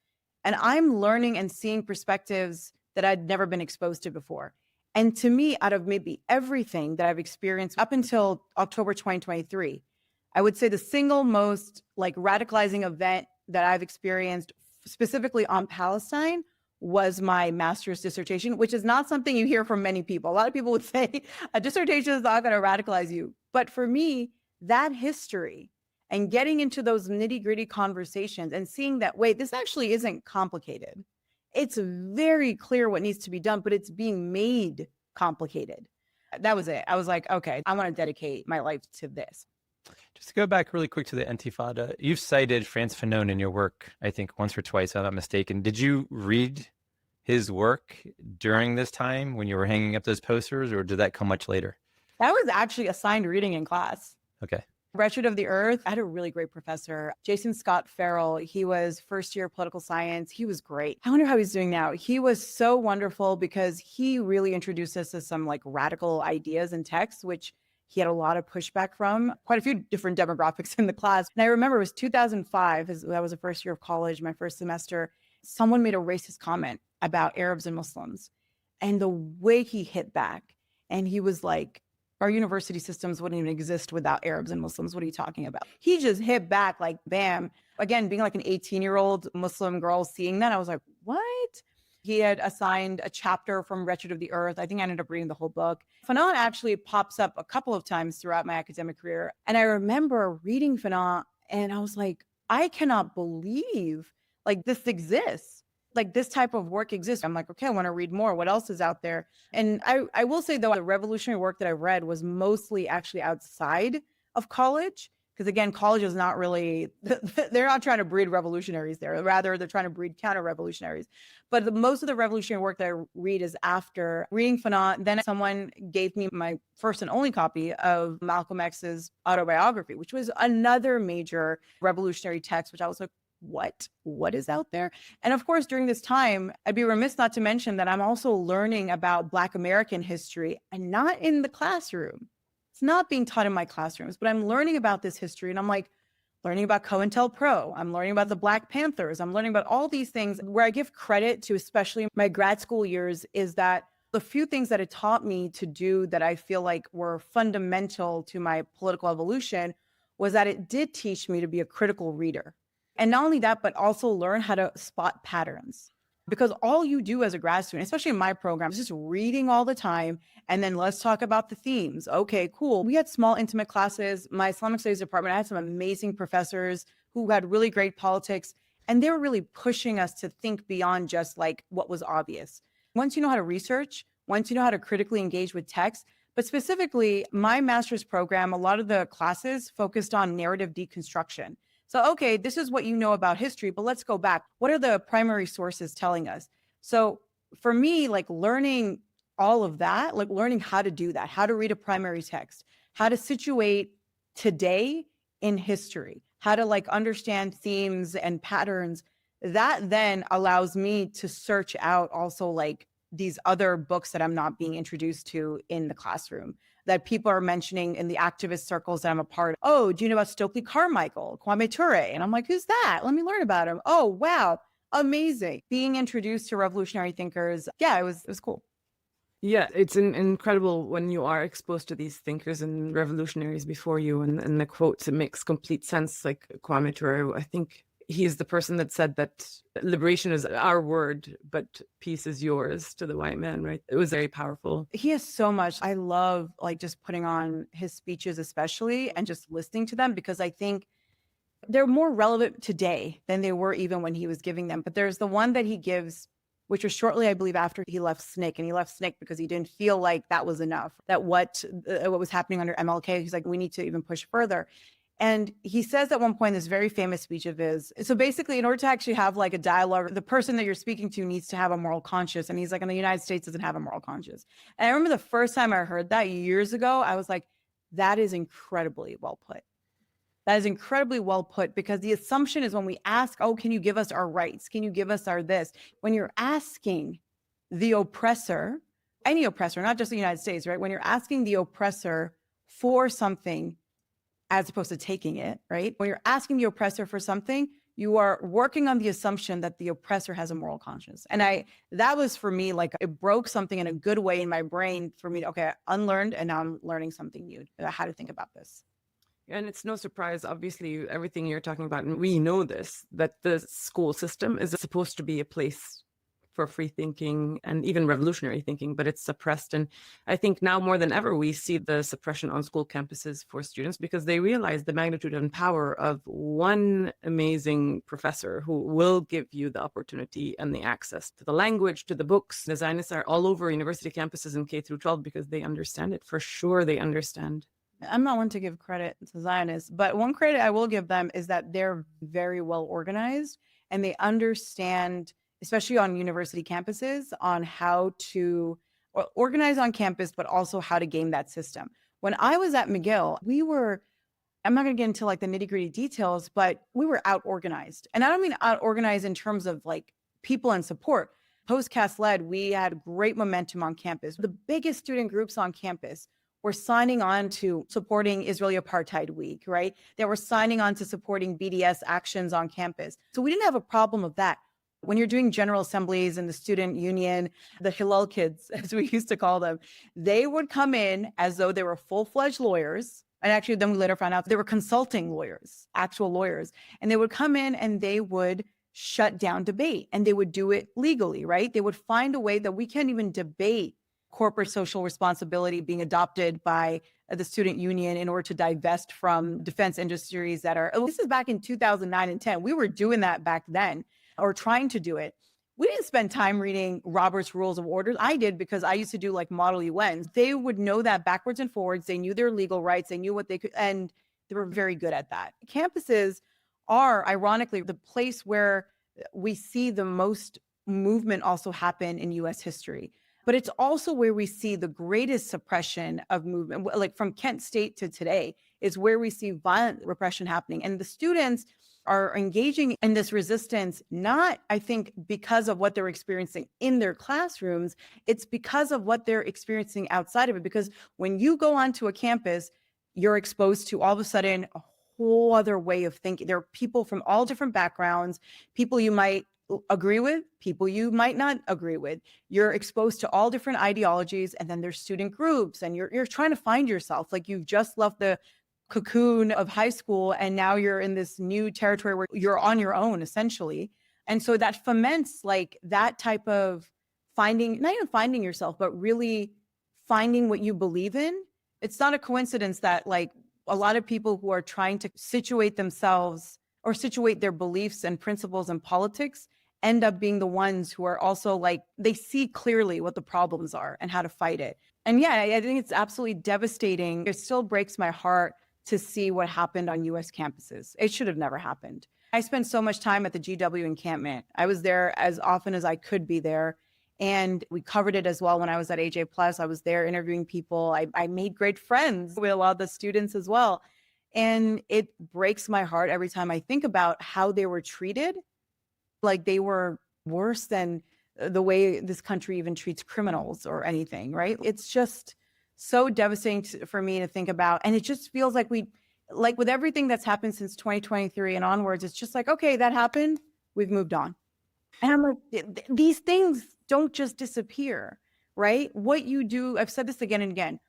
and I'm learning and seeing perspectives that I'd never been exposed to before. And to me, out of maybe everything that I've experienced up until October 2023, I would say the single most like radicalizing event that I've experienced specifically on Palestine was my master's dissertation, which is not something you hear from many people. A lot of people would say a dissertation is not going to radicalize you. But for me, that history and getting into those nitty gritty conversations and seeing that, wait, this actually isn't complicated. It's very clear what needs to be done, but it's being made complicated. That was it. I was like, okay, I want to dedicate my life to this. Just to go back really quick to the Intifada, you've cited Frantz Fanon in your work, I think once or twice, if I'm not mistaken. Did you read his work during this time when you were hanging up those posters, or did that come much later? That was actually assigned reading in class. Okay. Wretched of the Earth. I had a really great professor, Jason Scott Farrell. He was first year political science. He was great. I wonder how he's doing now. He was so wonderful because he really introduced us to some like radical ideas and texts, which he had a lot of pushback from quite a few different demographics in the class. And I remember it was 2005. That was the first year of college, my first semester. Someone made a racist comment about Arabs and Muslims. And the way he hit back, and he was like, our university systems wouldn't even exist without Arabs and Muslims. What are you talking about? He just hit back like, bam. Again, being like an 18-year-old Muslim girl, seeing that, I was like, what? He had assigned a chapter from Wretched of the Earth. I think I ended up reading the whole book. Fanon actually pops up a couple of times throughout my academic career. And I remember reading Fanon and I was like, I cannot believe like this exists. Like this type of work exists. I'm like, okay, I want to read more. What else is out there? And I will say though, the revolutionary work that I read was mostly actually outside of college. Because again, college is not really, they're not trying to breed revolutionaries there. Rather, they're trying to breed counter-revolutionaries. But most of the revolutionary work that I read is after reading Fanon. Then someone gave me my first and only copy of Malcolm X's autobiography, which was another major revolutionary text, which I was like, what is out there? And of course, during this time, I'd be remiss not to mention that I'm also learning about Black American history and not in the classroom. It's not being taught in my classrooms, but I'm learning about this history. And I'm like learning about COINTELPRO. I'm learning about the Black Panthers. I'm learning about all these things. Where I give credit to, especially my grad school years, is that the few things that it taught me to do that I feel like were fundamental to my political evolution was that it did teach me to be a critical reader. And not only that, but also learn how to spot patterns. Because all you do as a grad student, especially in my program, is just reading all the time. And then let's talk about the themes. Okay, cool. We had small, intimate classes. My Islamic studies department, I had some amazing professors who had really great politics. And they were really pushing us to think beyond just like what was obvious. Once you know how to research, once you know how to critically engage with text, but specifically my master's program, a lot of the classes focused on narrative deconstruction. So, okay, this is what you know about history, but let's go back. What are the primary sources telling us? So for me, like learning all of that, like learning how to do that, how to read a primary text, how to situate today in history, how to like understand themes and patterns, that then allows me to search out also like these other books that I'm not being introduced to in the classroom, that people are mentioning in the activist circles that I'm a part of. Oh, do you know about Stokely Carmichael, Kwame Ture? And I'm like, who's that? Let me learn about him. Oh, wow. Amazing. Being introduced to revolutionary thinkers. Yeah, it was cool. Yeah, it's incredible when you are exposed to these thinkers and revolutionaries before you, and the quotes, it makes complete sense. Like Kwame Ture, I think he is the person that said that liberation is our word, but peace is yours, to the white man, right? It was very powerful. He has so much. I love like just putting on his speeches, especially, and just listening to them, because I think they're more relevant today than they were even when he was giving them. But there's the one that he gives, which was shortly, I believe, after he left SNCC. And he left SNCC because he didn't feel like that was enough, that what was happening under MLK, he's like, we need to even push further. And he says at one point, this very famous speech of his, so basically, in order to actually have like a dialogue, the person that you're speaking to needs to have a moral conscience. And he's like, and the United States doesn't have a moral conscience. And I remember the first time I heard that years ago, I was like, that is incredibly well put. That is incredibly well put, because the assumption is when we ask, oh, can you give us our rights? Can you give us our this? When you're asking the oppressor, any oppressor, not just the United States, right? When you're asking the oppressor for something, as opposed to taking it, right? When you're asking the oppressor for something, you are working on the assumption that the oppressor has a moral conscience. And that was for me, like it broke something in a good way in my brain for me to, okay, I unlearned, and now I'm learning something new about how to think about this. And it's no surprise, obviously, everything you're talking about, and we know this, that the school system is supposed to be a place for free thinking and even revolutionary thinking, but it's suppressed. And I think now more than ever, we see the suppression on school campuses for students, because they realize the magnitude and power of one amazing professor who will give you the opportunity and the access to the language, to the books. The Zionists are all over university campuses in K through 12 because they understand it. For sure, they understand. I'm not one to give credit to Zionists, but one credit I will give them is that they're very well organized, and they understand, especially on university campuses, on how to organize on campus, but also how to game that system. When I was at McGill, I'm not going to get into like the nitty gritty details, but we were out organized. And I don't mean out organized in terms of like people and support. Post-cast led, we had great momentum on campus. The biggest student groups on campus were signing on to supporting Israeli Apartheid Week, right? They were signing on to supporting BDS actions on campus. So we didn't have a problem of that. When you're doing general assemblies in the student union, the Hillel kids, as we used to call them, they would come in as though they were full-fledged lawyers. And actually, then we later found out they were consulting lawyers, actual lawyers. And they would come in and they would shut down debate, and they would do it legally, right? They would find a way that we can't even debate corporate social responsibility being adopted by the student union in order to divest from defense industries that are, this is back in 2009 and 10. We were doing that back then, or trying to do it. We didn't spend time reading Robert's Rules of Orders. I did, because I used to do like Model UNs. They would know that backwards and forwards. They knew their legal rights. They knew what they could, and they were very good at that. Campuses are, ironically, the place where we see the most movement also happen in US history. But it's also where we see the greatest suppression of movement, like from Kent State to today, is where we see violent repression happening. And the students are engaging in this resistance, not, I think, because of what they're experiencing in their classrooms, it's because of what they're experiencing outside of it. Because when you go onto a campus, you're exposed to all of a sudden a whole other way of thinking. There are people from all different backgrounds, people you might agree with, people you might not agree with. You're exposed to all different ideologies, and then there's student groups, and you're trying to find yourself. Like, you've just left the cocoon of high school, and now you're in this new territory where you're on your own, essentially. And so that foments like that type of finding, not even finding yourself, but really finding what you believe in. It's not a coincidence that like a lot of people who are trying to situate themselves or situate their beliefs and principles in politics end up being the ones who are also like, they see clearly what the problems are and how to fight it. And yeah, I think it's absolutely devastating. It still breaks my heart to see what happened on US campuses. It should have never happened. I spent so much time at the GW encampment. I was there as often as I could be there. And we covered it as well when I was at AJ Plus. I was there interviewing people. I made great friends with a lot of the students as well. And it breaks my heart every time I think about how they were treated. Like they were worse than the way this country even treats criminals or anything, right? It's just so devastating for me to think about. And it just feels like like with everything that's happened since 2023 and onwards, it's just like, okay, that happened, we've moved on. And I'm like, these things don't just disappear, right? What you do, I've said this again and again,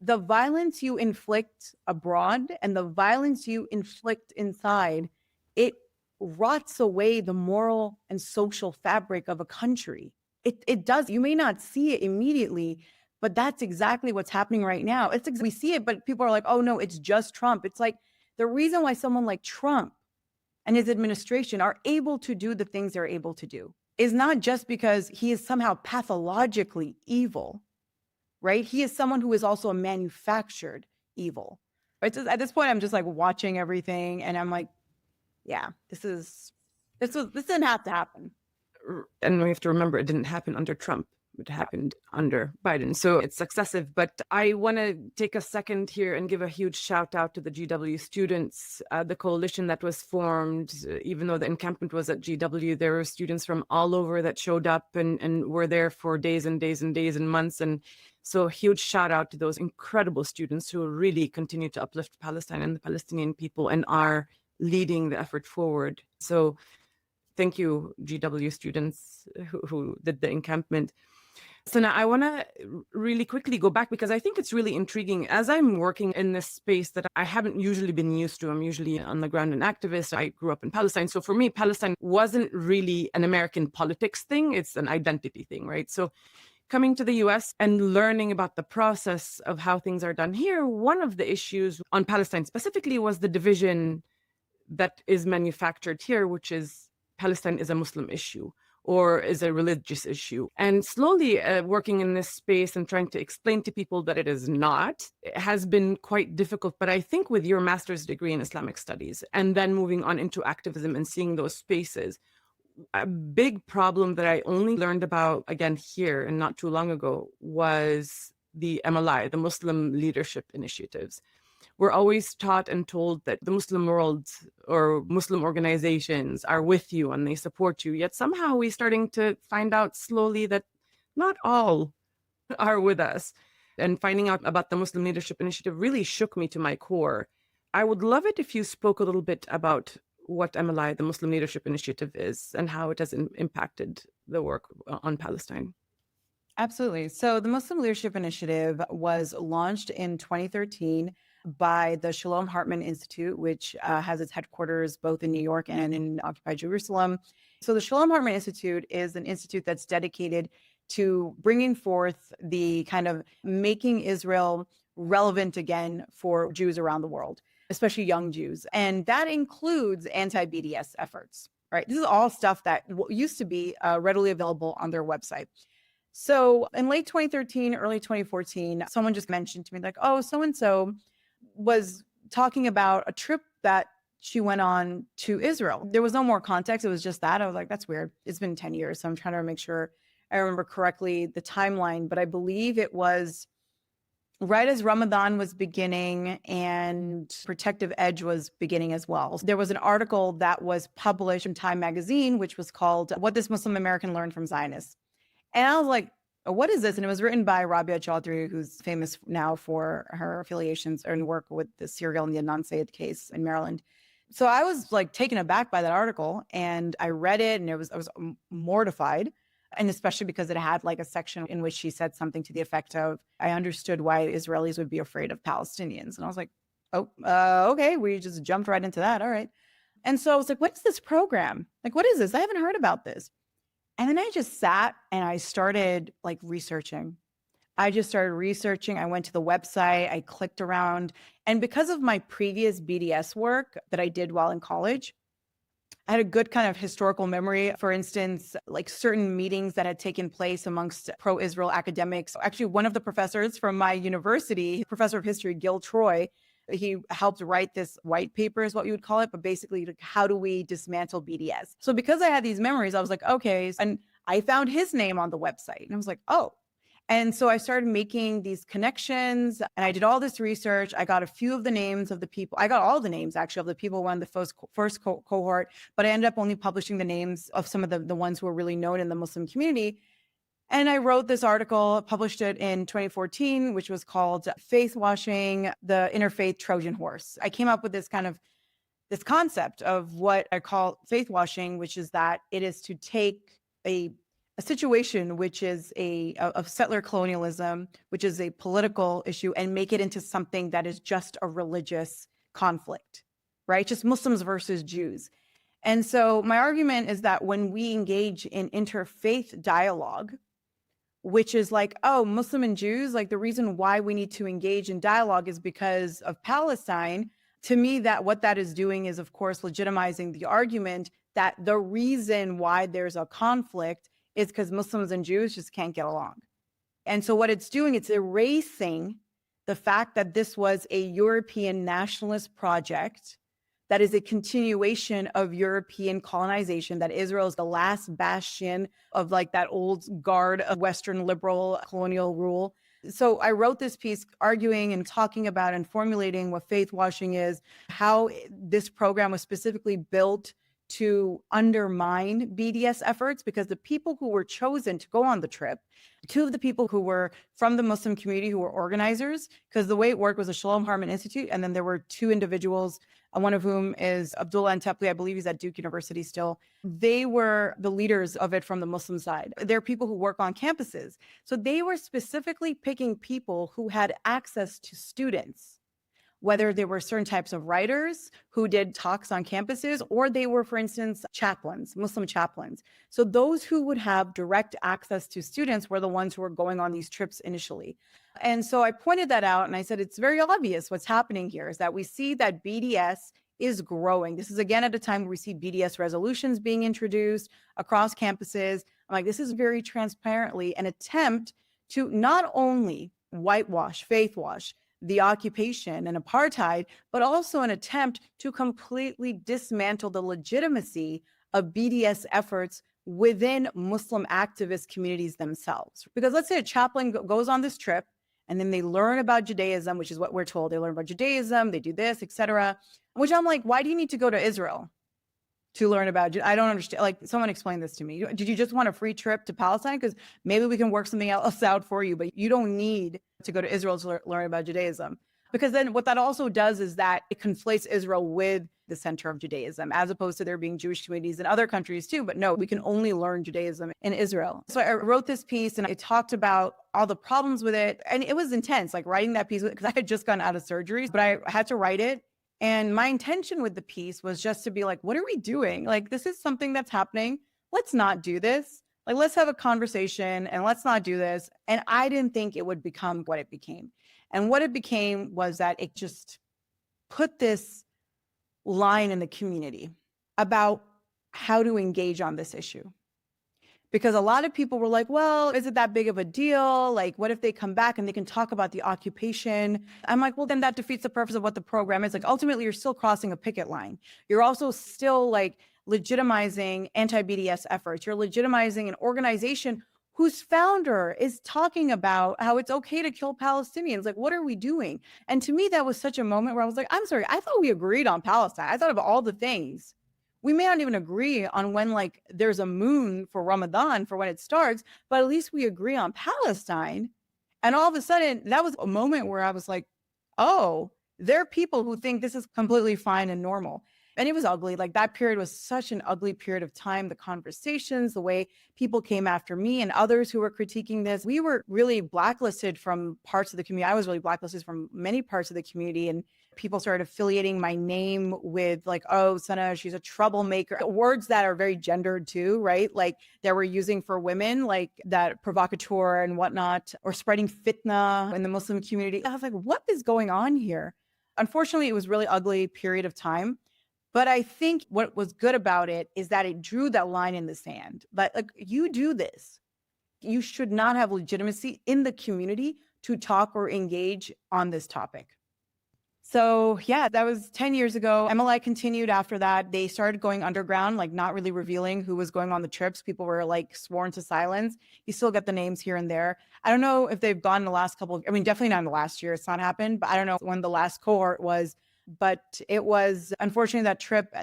the violence you inflict abroad and the violence you inflict inside, it rots away the moral and social fabric of a country. It does. You may not see it immediately, but that's exactly what's happening right now. We see it, but people are like, oh no, it's just Trump. It's like the reason why someone like Trump and his administration are able to do the things they're able to do is not just because he is somehow pathologically evil, right? He is someone who is also a manufactured evil. Right? So at this point, I'm just like watching everything, and I'm like, yeah, this didn't have to happen. And we have to remember, it didn't happen under Trump. It happened under Biden. So it's successive. But I want to take a second here and give a huge shout out to the GW students, the coalition that was formed. Even though the encampment was at GW, there were students from all over that showed up and were there for days and days and days and months. And so a huge shout out to those incredible students who really continue to uplift Palestine and the Palestinian people and are leading the effort forward. So thank you, GW students who did the encampment. So now I want to really quickly go back because I think it's really intriguing. As I'm working in this space that I haven't usually been used to, I'm usually on the ground an activist. I grew up in Palestine. So for me, Palestine wasn't really an American politics thing. It's an identity thing, right? So coming to the US and learning about the process of how things are done here, one of the issues on Palestine specifically was the division that is manufactured here, which is Palestine is a Muslim issue or is a religious issue. And slowly working in this space and trying to explain to people that it is not, it has been quite difficult. But I think with your master's degree in Islamic studies and then moving on into activism and seeing those spaces, a big problem that I only learned about again here and not too long ago was the MLI, the Muslim Leadership Initiatives. We're always taught and told that the Muslim world or Muslim organizations are with you and they support you. Yet somehow we're starting to find out slowly that not all are with us. And finding out about the Muslim Leadership Initiative really shook me to my core. I would love it if you spoke a little bit about what MLI, the Muslim Leadership Initiative, is and how it has impacted the work on Palestine. Absolutely. So the Muslim Leadership Initiative was launched in 2013 by the Shalom Hartman Institute, which has its headquarters both in New York and in occupied Jerusalem. So the Shalom Hartman Institute is an institute that's dedicated to bringing forth the kind of making Israel relevant again for Jews around the world, especially young Jews. And that includes anti-BDS efforts, right? This is all stuff that used to be readily available on their website. So in late 2013, early 2014, someone just mentioned to me like, oh, so-and-so was talking about a trip that she went on to Israel. There was no more context. It was just that. I was like, that's weird. It's been 10 years. So I'm trying to make sure I remember correctly the timeline, but I believe it was right as Ramadan was beginning and Protective Edge was beginning as well. There was an article that was published in Time magazine, which was called What This Muslim American Learned from Zionists. And I was like, what is this? And it was written by Rabia Chaudhry, who's famous now for her affiliations and work with the Serial and the Adnan Syed case in Maryland. So I was like taken aback by that article, and I read it, and I was mortified. And especially because it had like a section in which she said something to the effect of, I understood why Israelis would be afraid of Palestinians. And I was like, oh, okay. We just jumped right into that. All right. And so I was like, what's this program? Like, what is this? I haven't heard about this. And then I just sat and I started like researching. I went to the website, I clicked around. And because of my previous BDS work that I did while in college, I had a good kind of historical memory. For instance, like certain meetings that had taken place amongst pro-Israel academics. Actually, one of the professors from my university, professor of history, Gil Troy, he helped write this white paper is what you would call it, but basically like, how do we dismantle BDS? So because I had these memories, I was like, okay. And I found his name on the website and I was like, oh. And so I started making these connections and I did all this research. I got a few of the names of the people. I got all the names actually of the people who won the first cohort, but I ended up only publishing the names of some of the ones who were really known in the Muslim community. And I wrote this article, published it in 2014, which was called Faith Washing, the Interfaith Trojan Horse. I came up with this concept of what I call faith washing, which is that it is to take a situation which is of settler colonialism, which is a political issue, and make it into something that is just a religious conflict, right? Just Muslims versus Jews. And so my argument is that when we engage in interfaith dialogue, which is like, oh, Muslim and Jews, like the reason why we need to engage in dialogue is because of Palestine. To me, that what that is doing is, of course, legitimizing the argument that the reason why there's a conflict is because Muslims and Jews just can't get along. And so what it's doing, it's erasing the fact that this was a European nationalist project that is a continuation of European colonization, that Israel is the last bastion of like that old guard of Western liberal colonial rule. So I wrote this piece arguing and talking about and formulating what faith washing is, how this program was specifically built to undermine BDS efforts, because the people who were chosen to go on the trip, two of the people who were from the Muslim community who were organizers, because the way it worked was a Shalom Hartman Institute, and then there were two individuals, one of whom is Abdullah Antepli, I believe he's at Duke University still. They were the leaders of it from the Muslim side. They're people who work on campuses. So they were specifically picking people who had access to students, whether they were certain types of writers who did talks on campuses, or they were, for instance, chaplains, Muslim chaplains. So those who would have direct access to students were the ones who were going on these trips initially. And so I pointed that out and I said, it's very obvious what's happening here is that we see that BDS is growing. This is again at a time where we see BDS resolutions being introduced across campuses. I'm like, this is very transparently an attempt to not only whitewash, faith wash, the occupation and apartheid, but also an attempt to completely dismantle the legitimacy of BDS efforts within Muslim activist communities themselves. Because let's say a chaplain goes on this trip and then they learn about Judaism, which is what we're told. They learn about Judaism, they do this, etc. Which I'm like, why do you need to go to Israel to learn about? I don't understand. Like, someone explain this to me. Did you just want a free trip to Palestine? Because maybe we can work something else out for you, but you don't need to go to Israel to learn about Judaism. Because then what that also does is that it conflates Israel with the center of Judaism, as opposed to there being Jewish communities in other countries too. But no, we can only learn Judaism in Israel. So I wrote this piece and I talked about all the problems with it. And it was intense, like writing that piece, because I had just gotten out of surgery, but I had to write it. And my intention with the piece was just to be like, what are we doing? Like, this is something that's happening. Let's not do this. Like, let's have a conversation and let's not do this. And I didn't think it would become what it became. And what it became was that it just put this line in the community about how to engage on this issue. Because a lot of people were like, well, is it that big of a deal? Like, what if they come back and they can talk about the occupation? I'm like, well, then that defeats the purpose of what the program is. Like, ultimately, you're still crossing a picket line. You're also still like legitimizing anti-BDS efforts. You're legitimizing an organization whose founder is talking about how it's okay to kill Palestinians. Like, what are we doing? And to me, that was such a moment where I was like, I'm sorry, I thought we agreed on Palestine. I thought of all the things. We may not even agree on when like there's a moon for Ramadan for when it starts, but at least we agree on Palestine. And all of a sudden, that was a moment where I was like, oh, there are people who think this is completely fine and normal. And it was ugly. Like, that period was such an ugly period of time. The conversations, the way people came after me and others who were critiquing this, we were really blacklisted from parts of the community. I was really blacklisted from many parts of the community. And people started affiliating my name with like, oh, Sana, she's a troublemaker. Words that are very gendered too, right? Like that we're using for women, like that provocateur and whatnot, or spreading fitna in the Muslim community. I was like, what is going on here? Unfortunately, it was a really ugly period of time. But I think what was good about it is that it drew that line in the sand. But like, you do this, you should not have legitimacy in the community to talk or engage on this topic. So yeah, that was 10 years ago. MLI continued after that. They started going underground, like not really revealing who was going on the trips. People were like sworn to silence. You still get the names here and there. I don't know if they've gone in the last definitely not in the last year. It's not happened, but I don't know when the last cohort was. But it was unfortunately that trip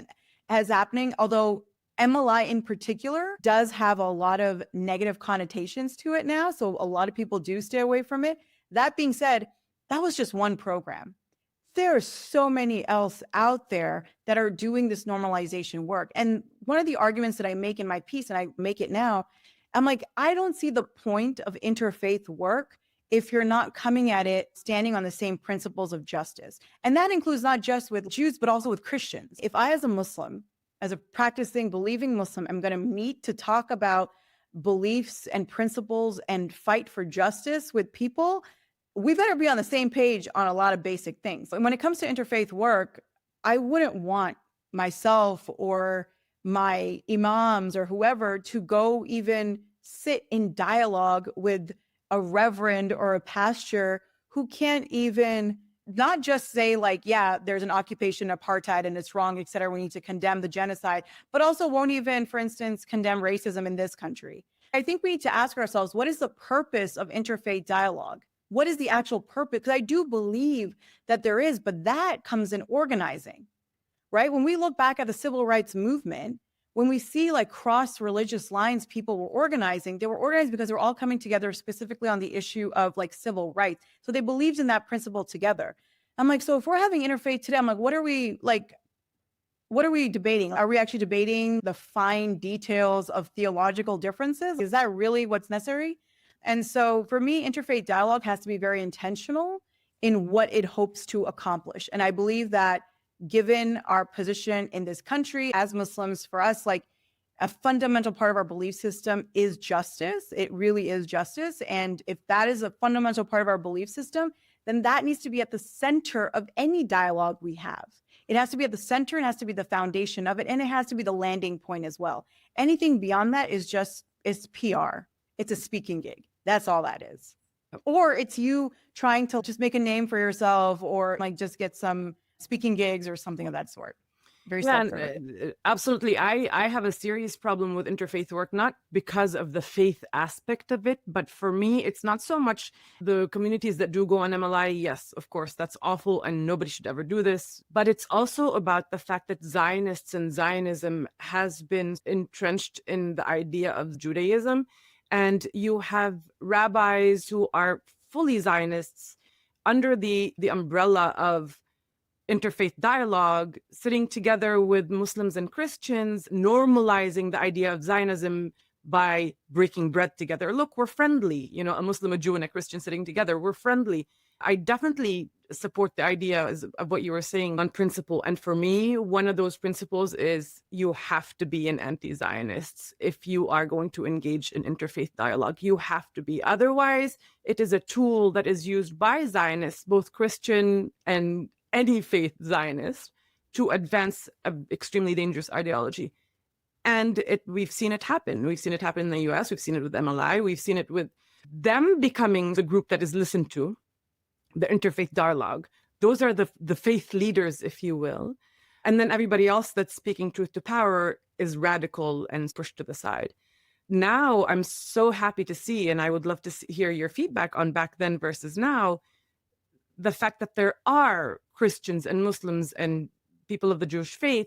has happening, although MLI in particular does have a lot of negative connotations to it now. So a lot of people do stay away from it. That being said, that was just one program. There are so many else out there that are doing this normalization work. And one of the arguments that I make in my piece, and I make it now, I'm like, I don't see the point of interfaith work if you're not coming at it standing on the same principles of justice. And that includes not just with Jews, but also with Christians. If I, as a Muslim, as a practicing, believing Muslim, am going to meet to talk about beliefs and principles and fight for justice with people, we better be on the same page on a lot of basic things. And when it comes to interfaith work, I wouldn't want myself or my imams or whoever to go even sit in dialogue with a reverend or a pastor who can't even not just say like, yeah, there's an occupation, apartheid, and it's wrong, et cetera. We need to condemn the genocide, but also won't even, for instance, condemn racism in this country. I think we need to ask ourselves, what is the purpose of interfaith dialogue? What is the actual purpose? Because I do believe that there is, but that comes in organizing, right? When we look back at the civil rights movement, when we see like cross-religious lines people were organizing, they were organized because they were all coming together specifically on the issue of like civil rights. So they believed in that principle together. I'm like, so if we're having interfaith today, I'm like, what are we debating? Are we actually debating the fine details of theological differences? Is that really what's necessary? And so for me, interfaith dialogue has to be very intentional in what it hopes to accomplish. And I believe that given our position in this country as Muslims, for us, like a fundamental part of our belief system is justice. It really is justice. And if that is a fundamental part of our belief system, then that needs to be at the center of any dialogue we have. It has to be at the center, it has to be the foundation of it, and it has to be the landing point as well. Anything beyond that is PR. It's a speaking gig. That's all that is. Or it's you trying to just make a name for yourself or like just get some speaking gigs or something of that sort. Very self-serving. Absolutely. I have a serious problem with interfaith work, not because of the faith aspect of it, but for me, it's not so much the communities that do go on MLI. Yes, of course, that's awful and nobody should ever do this. But it's also about the fact that Zionists and Zionism has been entrenched in the idea of Judaism. And you have rabbis who are fully Zionists under the umbrella of interfaith dialogue, sitting together with Muslims and Christians, normalizing the idea of Zionism by breaking bread together. Look, we're friendly, a Muslim, a Jew, and a Christian sitting together. We're friendly. I definitely support the idea of what you were saying on principle. And for me, one of those principles is you have to be an anti-Zionist if you are going to engage in interfaith dialogue. You have to be. Otherwise, it is a tool that is used by Zionists, both Christian and any faith Zionist, to advance an extremely dangerous ideology. And we've seen it happen. We've seen it happen in the US. We've seen it with MLI. We've seen it with them becoming the group that is listened to, the interfaith dialogue. Those are the faith leaders, if you will. And then everybody else that's speaking truth to power is radical and pushed to the side. Now, I'm so happy to see, and I would love to hear your feedback on back then versus now, the fact that there are Christians and Muslims and people of the Jewish faith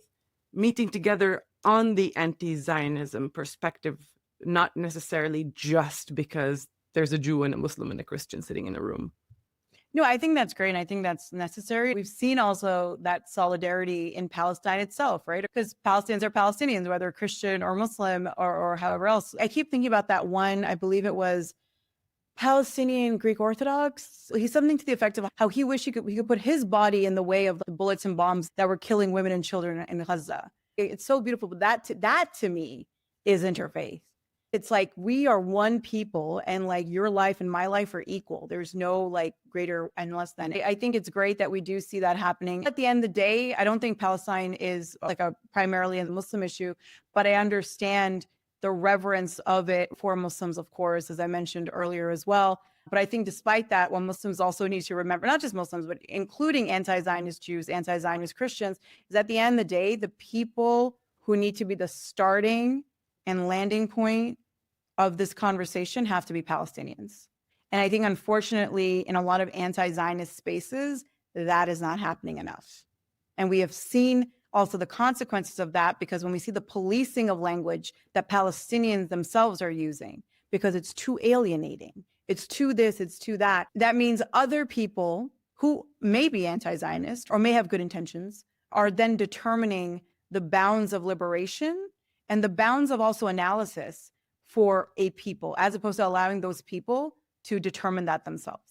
meeting together on the anti-Zionism perspective, not necessarily just because there's a Jew and a Muslim and a Christian sitting in a room. No, I think that's great. And I think that's necessary. We've seen also that solidarity in Palestine itself, right? Because Palestinians are Palestinians, whether Christian or Muslim or however else. I keep thinking about that one, I believe it was Palestinian Greek Orthodox. He's something to the effect of how he wished he could put his body in the way of the bullets and bombs that were killing women and children in Gaza. It's so beautiful. But that to me is interfaith. It's like we are one people, and like your life and my life are equal. There's no like greater and less than. I think it's great that we do see that happening. At the end of the day, I don't think Palestine is like a primarily a Muslim issue, but I understand the reverence of it for Muslims, of course, as I mentioned earlier as well. But I think despite that, what Muslims also need to remember, not just Muslims, but including anti-Zionist Jews, anti-Zionist Christians, is at the end of the day, the people who need to be the starting and landing point of this conversation have to be Palestinians. And I think, unfortunately, in a lot of anti-Zionist spaces, that is not happening enough. And we have seen also the consequences of that, because when we see the policing of language that Palestinians themselves are using, because it's too alienating, it's too this, it's too that, that means other people who may be anti-Zionist or may have good intentions are then determining the bounds of liberation and the bounds of also analysis for a people, as opposed to allowing those people to determine that themselves.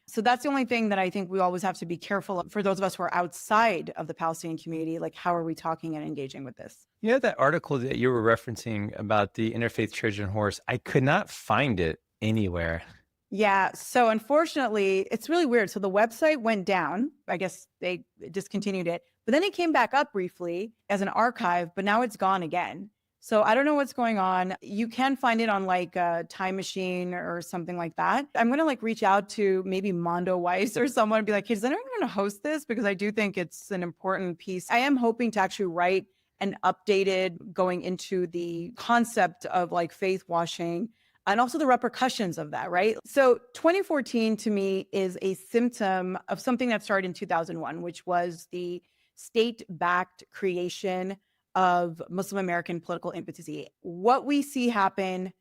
So that's the only thing that I think we always have to be careful of for those of us who are outside of the Palestinian community, like how are we talking and engaging with this? You know, that article that you were referencing about the interfaith Trojan horse, I could not find it anywhere. Yeah. So unfortunately, it's really weird. So the website went down. I guess they discontinued it, but then it came back up briefly as an archive, but now it's gone again. So I don't know what's going on. You can find it on like a Time Machine or something like that. I'm going to like reach out to maybe Mondo Weiss or someone and be like, hey, is anyone going to host this? Because I do think it's an important piece. I am hoping to actually write an updated going into the concept of like faith washing and also the repercussions of that, right? So 2014 to me is a symptom of something that started in 2001, which was the state-backed creation of Muslim American political impetus. What we see happen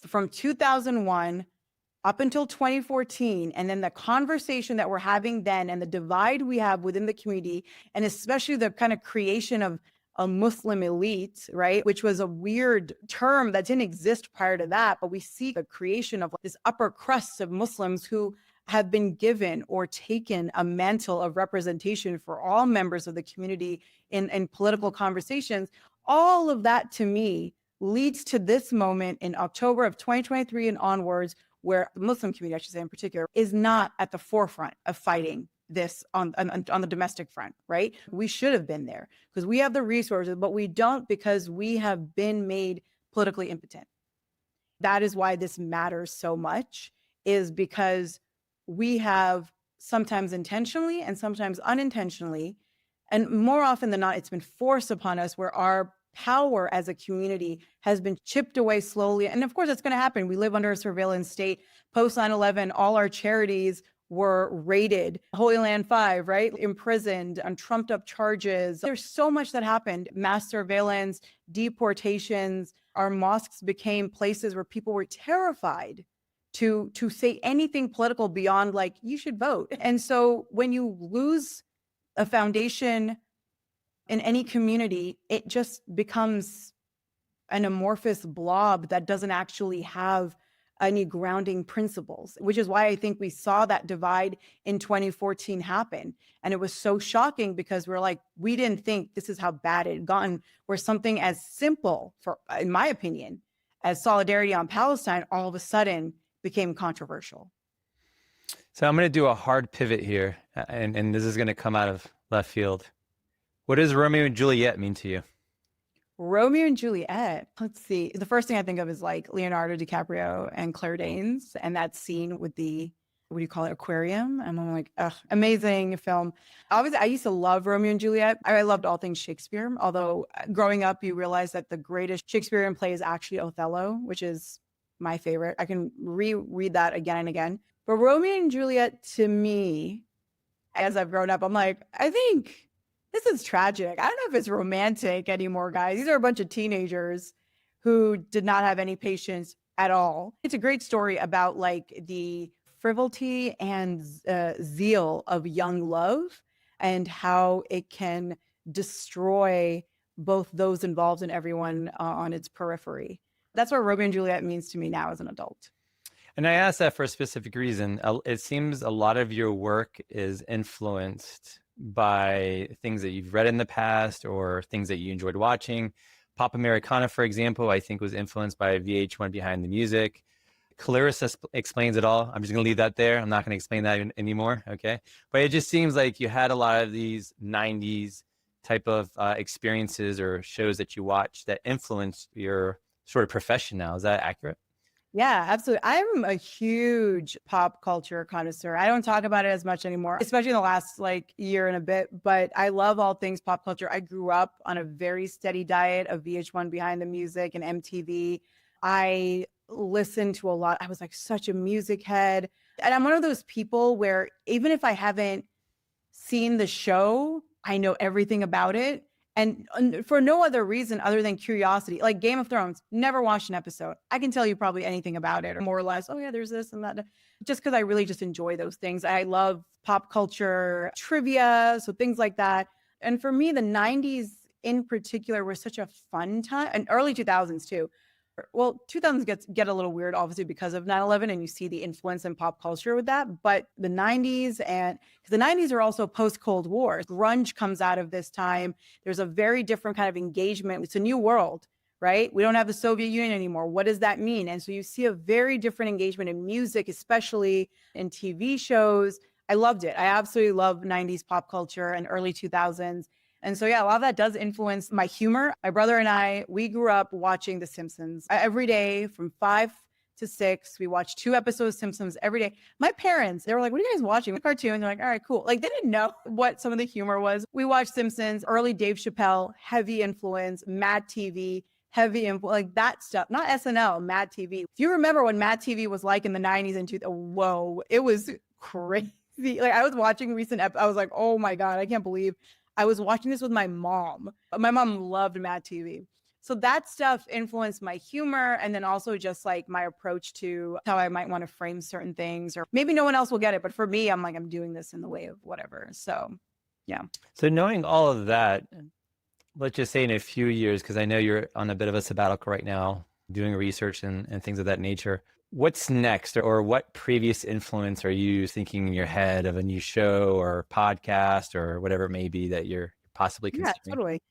from 2001 up until 2014, and then the conversation that we're having then and the divide we have within the community, and especially the kind of creation of a Muslim elite, right? Which was a weird term that didn't exist prior to that, but we see the creation of this upper crust of Muslims who have been given or taken a mantle of representation for all members of the community in political conversations. All of that, to me, leads to this moment in October of 2023 and onwards, where the Muslim community, I should say in particular, is not at the forefront of fighting this on the domestic front, right? We should have been there because we have the resources, but we don't because we have been made politically impotent. That is why this matters so much, is because we have sometimes intentionally and sometimes unintentionally, and more often than not, it's been forced upon us where our power as a community has been chipped away slowly. And of course, it's going to happen. We live under a surveillance state. Post 9/11, all our charities were raided. Holy Land 5, right? Imprisoned on trumped up charges. There's so much that happened. Mass surveillance, deportations. Our mosques became places where people were terrified to say anything political beyond like, you should vote. And so when you lose a foundation in any community, it just becomes an amorphous blob that doesn't actually have any grounding principles, which is why I think we saw that divide in 2014 happen. And it was so shocking because we're like, we didn't think this is how bad it had gotten, where something as simple, for, in my opinion, as solidarity on Palestine, all of a sudden became controversial. So I'm going to do a hard pivot here, and this is going to come out of left field. What does Romeo and Juliet mean to you? Romeo and Juliet. Let's see. The first thing I think of is like Leonardo DiCaprio and Claire Danes, and that scene with the, what do you call it, aquarium? And I'm like, ugh, amazing film. Obviously, I used to love Romeo and Juliet. I loved all things Shakespeare, although growing up, you realize that the greatest Shakespearean play is actually Othello, which is my favorite. I can reread that again and again. But Romeo and Juliet, to me, as I've grown up, I'm like, I think this is tragic. I don't know if it's romantic anymore, guys. These are a bunch of teenagers who did not have any patience at all. It's a great story about like the frivolity and zeal of young love and how it can destroy both those involved and everyone on its periphery. That's what Romeo and Juliet means to me now as an adult. And I asked that for a specific reason. It seems a lot of your work is influenced by things that you've read in the past or things that you enjoyed watching. Pop Americana, for example, I think was influenced by VH1 Behind the Music. Clarissa explains it all. I'm just going to leave that there. I'm not going to explain that anymore. Okay. But it just seems like you had a lot of these 90s type of experiences or shows that you watched that influenced your sort of profession now. Is that accurate? Yeah, absolutely. I'm a huge pop culture connoisseur. I don't talk about it as much anymore, especially in the last like year and a bit, but I love all things pop culture. I grew up on a very steady diet of VH1 Behind the Music and MTV. I listened to a lot. I was like such a music head. And I'm one of those people where even if I haven't seen the show, I know everything about it. And for no other reason other than curiosity, like Game of Thrones, never watched an episode. I can tell you probably anything about it or more or less, oh yeah, there's this and that. Just because I really just enjoy those things. I love pop culture, trivia, so things like that. And for me, the 90s in particular were such a fun time, and early 2000s too. Well, 2000s get a little weird, obviously, because of 9/11, and you see the influence in pop culture with that. But the 90s, and because the 90s are also post-Cold War. Grunge comes out of this time. There's a very different kind of engagement. It's a new world, right? We don't have the Soviet Union anymore. What does that mean? And so you see a very different engagement in music, especially in TV shows. I loved it. I absolutely love 90s pop culture and early 2000s. And so, yeah, a lot of that does influence my humor. My brother and I, we grew up watching The Simpsons every day from 5 to 6. We watched 2 episodes of Simpsons every day. My parents, they were like, what are you guys watching? A cartoon. They're like, all right, cool. Like they didn't know what some of the humor was. We watched Simpsons, early Dave Chappelle, heavy influence, Mad TV, heavy influence, like that stuff. Not SNL, Mad TV. If you remember what Mad TV was like in the 90s and 2000, whoa, it was crazy. Like I was watching recent I was like, oh my God, I can't believe I was watching this with my mom. My mom loved Mad TV. So that stuff influenced my humor and then also just like my approach to how I might want to frame certain things, or maybe no one else will get it. But for me, I'm like, I'm doing this in the way of whatever. So, yeah. So knowing all of that, let's just say in a few years, because I know you're on a bit of a sabbatical right now, doing research and things of that nature. What's next, or what previous influence are you thinking in your head of a new show or podcast or whatever it may be that you're possibly considering? Yeah, totally.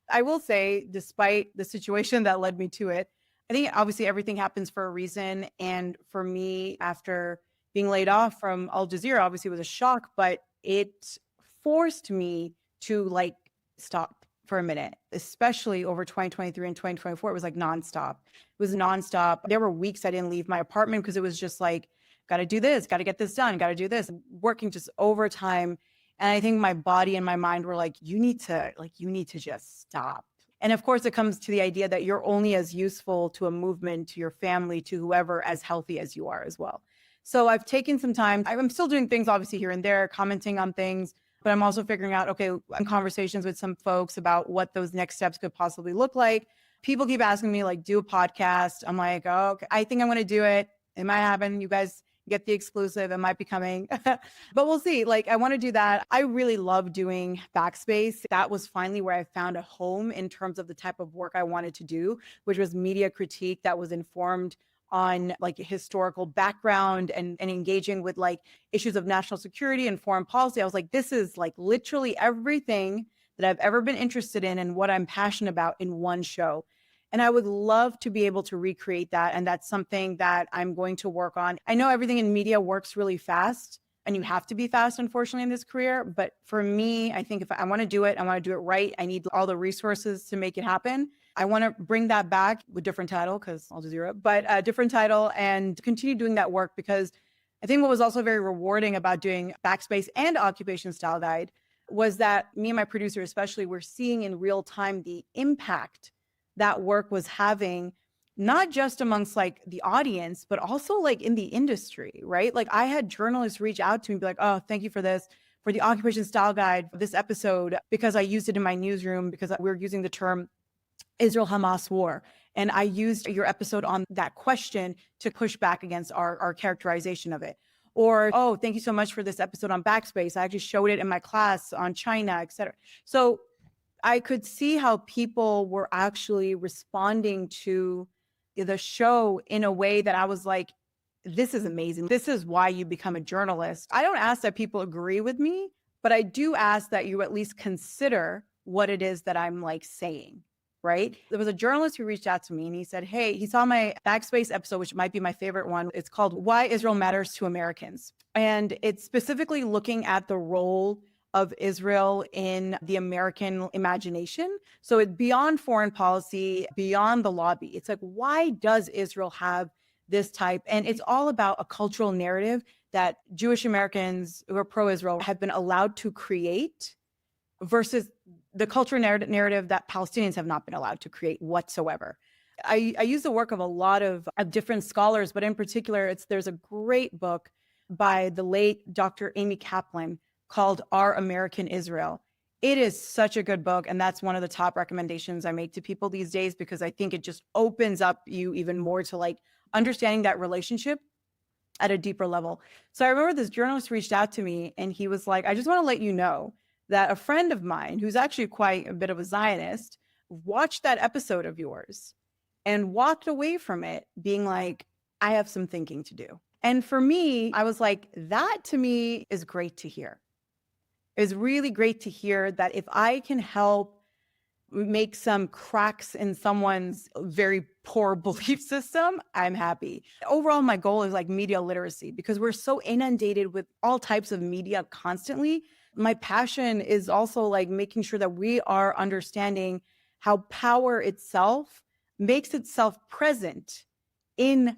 I will say, despite the situation that led me to it, I think obviously everything happens for a reason. And for me, after being laid off from Al Jazeera, obviously it was a shock, but it forced me to like stop for a minute, especially over 2023 and 2024. It was like nonstop. It was nonstop. There were weeks I didn't leave my apartment because it was just like, got to do this, got to get this done, got to do this, working just overtime. And I think my body and my mind were like, you need to just stop. And of course, it comes to the idea that you're only as useful to a movement, to your family, to whoever, as healthy as you are as well. So I've taken some time. I'm still doing things obviously here and there, commenting on things, but I'm also figuring out, okay, I'm conversations with some folks about what those next steps could possibly look like. People keep asking me like, do a podcast. I'm like, oh, okay, I think I'm going to do it. It might happen. You guys get the exclusive. It might be coming, but we'll see. Like, I want to do that. I really love doing Backspace. That was finally where I found a home in terms of the type of work I wanted to do, which was media critique that was informed on like historical background and engaging with like issues of national security and foreign policy. I was like, this is like literally everything that I've ever been interested in and what I'm passionate about in one show. And I would love to be able to recreate that. And that's something that I'm going to work on. I know everything in media works really fast, and you have to be fast, unfortunately, in this career. But for me, I think if I want to do it, I want to do it right. I need all the resources to make it happen. I want to bring that back with different title, because Al Jazeera, but a different title, and continue doing that work, because I think what was also very rewarding about doing Backspace and Occupation Style Guide was that me and my producer especially were seeing in real time the impact that work was having, not just amongst like the audience, but also like in the industry, right? Like I had journalists reach out to me and be like, oh, thank you for this, for the Occupation Style Guide, for this episode, because I used it in my newsroom, because we were using the term Israel-Hamas war. And I used your episode on that question to push back against our characterization of it. Or, oh, thank you so much for this episode on Backspace. I actually showed it in my class on China, et cetera. So I could see how people were actually responding to the show in a way that I was like, this is amazing. This is why you become a journalist. I don't ask that people agree with me, but I do ask that you at least consider what it is that I'm like saying, right? There was a journalist who reached out to me and he said, hey, he saw my Backspace episode, which might be my favorite one. It's called Why Israel Matters to Americans. And it's specifically looking at the role of Israel in the American imagination. So it's beyond foreign policy, beyond the lobby. It's like, why does Israel have this type? And it's all about a cultural narrative that Jewish Americans who are pro-Israel have been allowed to create versus the cultural narrative that Palestinians have not been allowed to create whatsoever. I use the work of a lot of different scholars, but in particular, there's a great book by the late Dr. Amy Kaplan called Our American Israel. It is such a good book. And that's one of the top recommendations I make to people these days, because I think it just opens up you even more to like understanding that relationship at a deeper level. So I remember this journalist reached out to me and he was like, I just want to let you know that a friend of mine, who's actually quite a bit of a Zionist, watched that episode of yours and walked away from it being like, I have some thinking to do. And for me, I was like, that to me is great to hear. It's really great to hear that if I can help make some cracks in someone's very poor belief system, I'm happy. Overall, my goal is like media literacy, because we're so inundated with all types of media constantly. My passion is also like making sure that we are understanding how power itself makes itself present in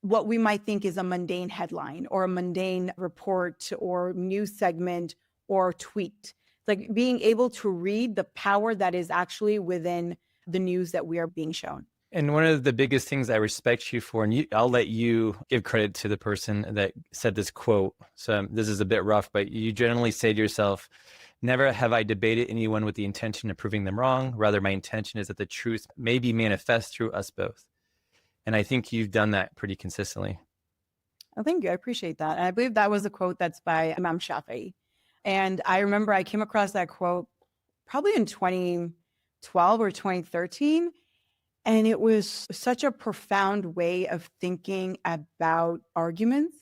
what we might think is a mundane headline or a mundane report or news segment or tweet. Like being able to read the power that is actually within the news that we are being shown. And one of the biggest things I respect you for, and I'll let you give credit to the person that said this quote. So this is a bit rough, but you generally say to yourself, never have I debated anyone with the intention of proving them wrong. Rather, my intention is that the truth may be manifest through us both. And I think you've done that pretty consistently. Oh, thank you. I appreciate that. And I believe that was a quote that's by Imam Shafi'i. And I remember I came across that quote probably in 2012 or 2013. And it was such a profound way of thinking about arguments,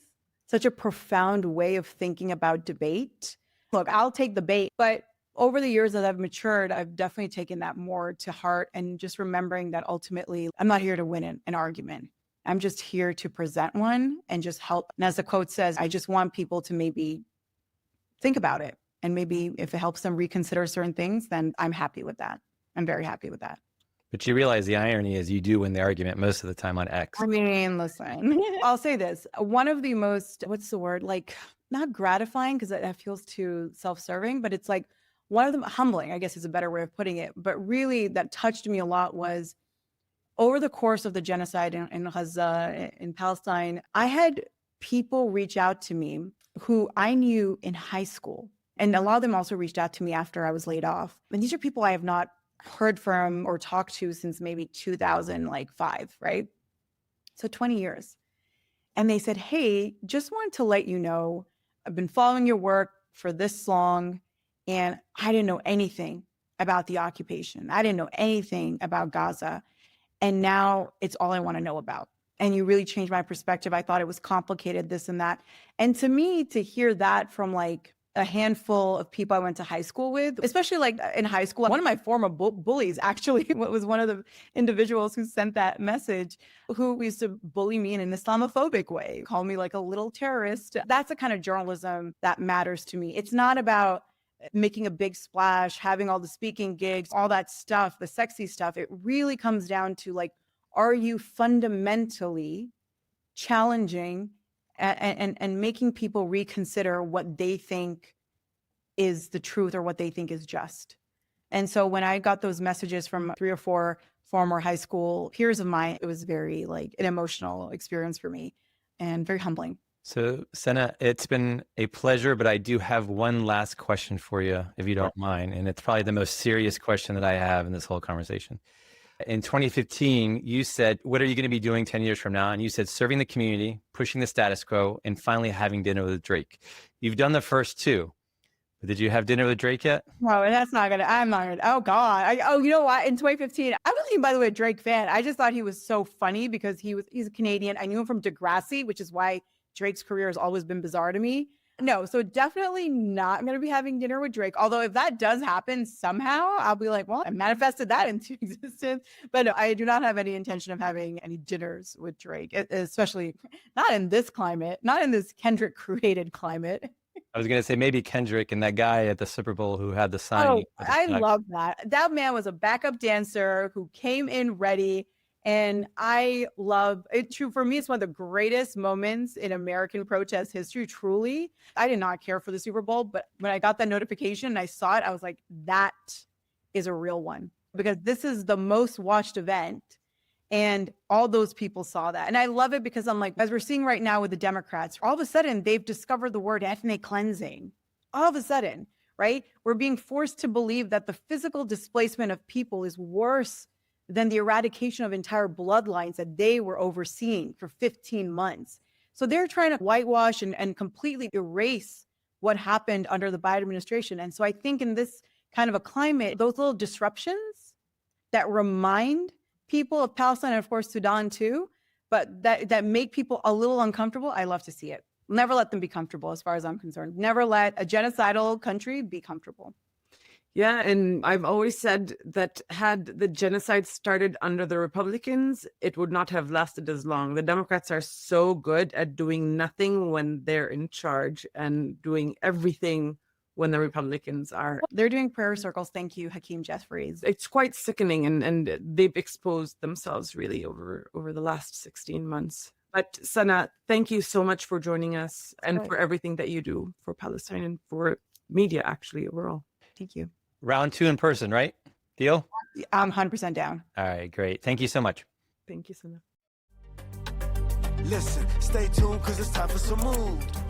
such a profound way of thinking about debate. Look, I'll take the bait, but over the years as I've matured, I've definitely taken that more to heart, and just remembering that ultimately I'm not here to win an argument. I'm just here to present one and just help. And as the quote says, I just want people to maybe think about it. And maybe if it helps them reconsider certain things, then I'm happy with that. I'm very happy with that. But you realize the irony is you do win the argument most of the time on X. I mean, listen, I'll say this. One of the most, what's the word? Like, not gratifying, because that feels too self-serving, but it's like one of them, humbling, I guess is a better way of putting it. But really that touched me a lot was over the course of the genocide in Gaza, in Palestine, I had people reach out to me who I knew in high school. And a lot of them also reached out to me after I was laid off. And these are people I have not heard from or talked to since maybe 2005, right? So 20 years. And they said, hey, just wanted to let you know, I've been following your work for this long, and I didn't know anything about the occupation. I didn't know anything about Gaza. And now it's all I want to know about. And you really changed my perspective. I thought it was complicated, this and that. And to me, to hear that from like a handful of people I went to high school with, especially like in high school, one of my former bullies actually was one of the individuals who sent that message, who used to bully me in an Islamophobic way, call me like a little terrorist. That's the kind of journalism that matters to me. It's not about making a big splash, having all the speaking gigs, all that stuff, the sexy stuff. It really comes down to like, are you fundamentally challenging and making people reconsider what they think is the truth or what they think is just? And so when I got those messages from 3 or 4 former high school peers of mine, it was very like an emotional experience for me and very humbling. So, Sana, it's been a pleasure, but I do have one last question for you, if you don't mind. And it's probably the most serious question that I have in this whole conversation. In 2015, you said, what are you going to be doing 10 years from now? And you said, serving the community, pushing the status quo, and finally having dinner with Drake. You've done the first 2. But did you have dinner with Drake yet? No, that's not going to, I'm not going to, oh God. You know what? In 2015, I wasn't even, by the way, a Drake fan. I just thought he was so funny because he's a Canadian. I knew him from Degrassi, which is why Drake's career has always been bizarre to me. No, so definitely not going to be having dinner with Drake. Although if that does happen somehow, I'll be like, well, I manifested that into existence. But no, I do not have any intention of having any dinners with Drake, especially not in this climate, not in this Kendrick created climate. I was going to say maybe Kendrick and that guy at the Super Bowl who had the sign. Oh, I love that. That man was a backup dancer who came in ready. And I love it. True, for me, it's one of the greatest moments in American protest history, truly. I did not care for the Super Bowl, but when I got that notification and I saw it, I was like, that is a real one. Because this is the most watched event. And all those people saw that. And I love it because I'm like, as we're seeing right now with the Democrats, all of a sudden they've discovered the word ethnic cleansing. All of a sudden, right? We're being forced to believe that the physical displacement of people is worse than the eradication of entire bloodlines that they were overseeing for 15 months. So they're trying to whitewash and completely erase what happened under the Biden administration. And so I think in this kind of a climate, those little disruptions that remind people of Palestine and of course Sudan too, but that make people a little uncomfortable, I love to see it. Never let them be comfortable as far as I'm concerned. Never let a genocidal country be comfortable. Yeah, and I've always said that had the genocide started under the Republicans, it would not have lasted as long. The Democrats are so good at doing nothing when they're in charge and doing everything when the Republicans are. They're doing prayer circles. Thank you, Hakeem Jeffries. It's quite sickening, and they've exposed themselves really over the last 16 months. But Sana, thank you so much for joining us and for everything that you do for Palestine and for media, actually, overall. Thank you. Round 2 in person, right? Deal? I'm 100% down. All right, great. Thank you so much. Thank you, Sana. Listen, stay tuned, cause it's time for Sumud.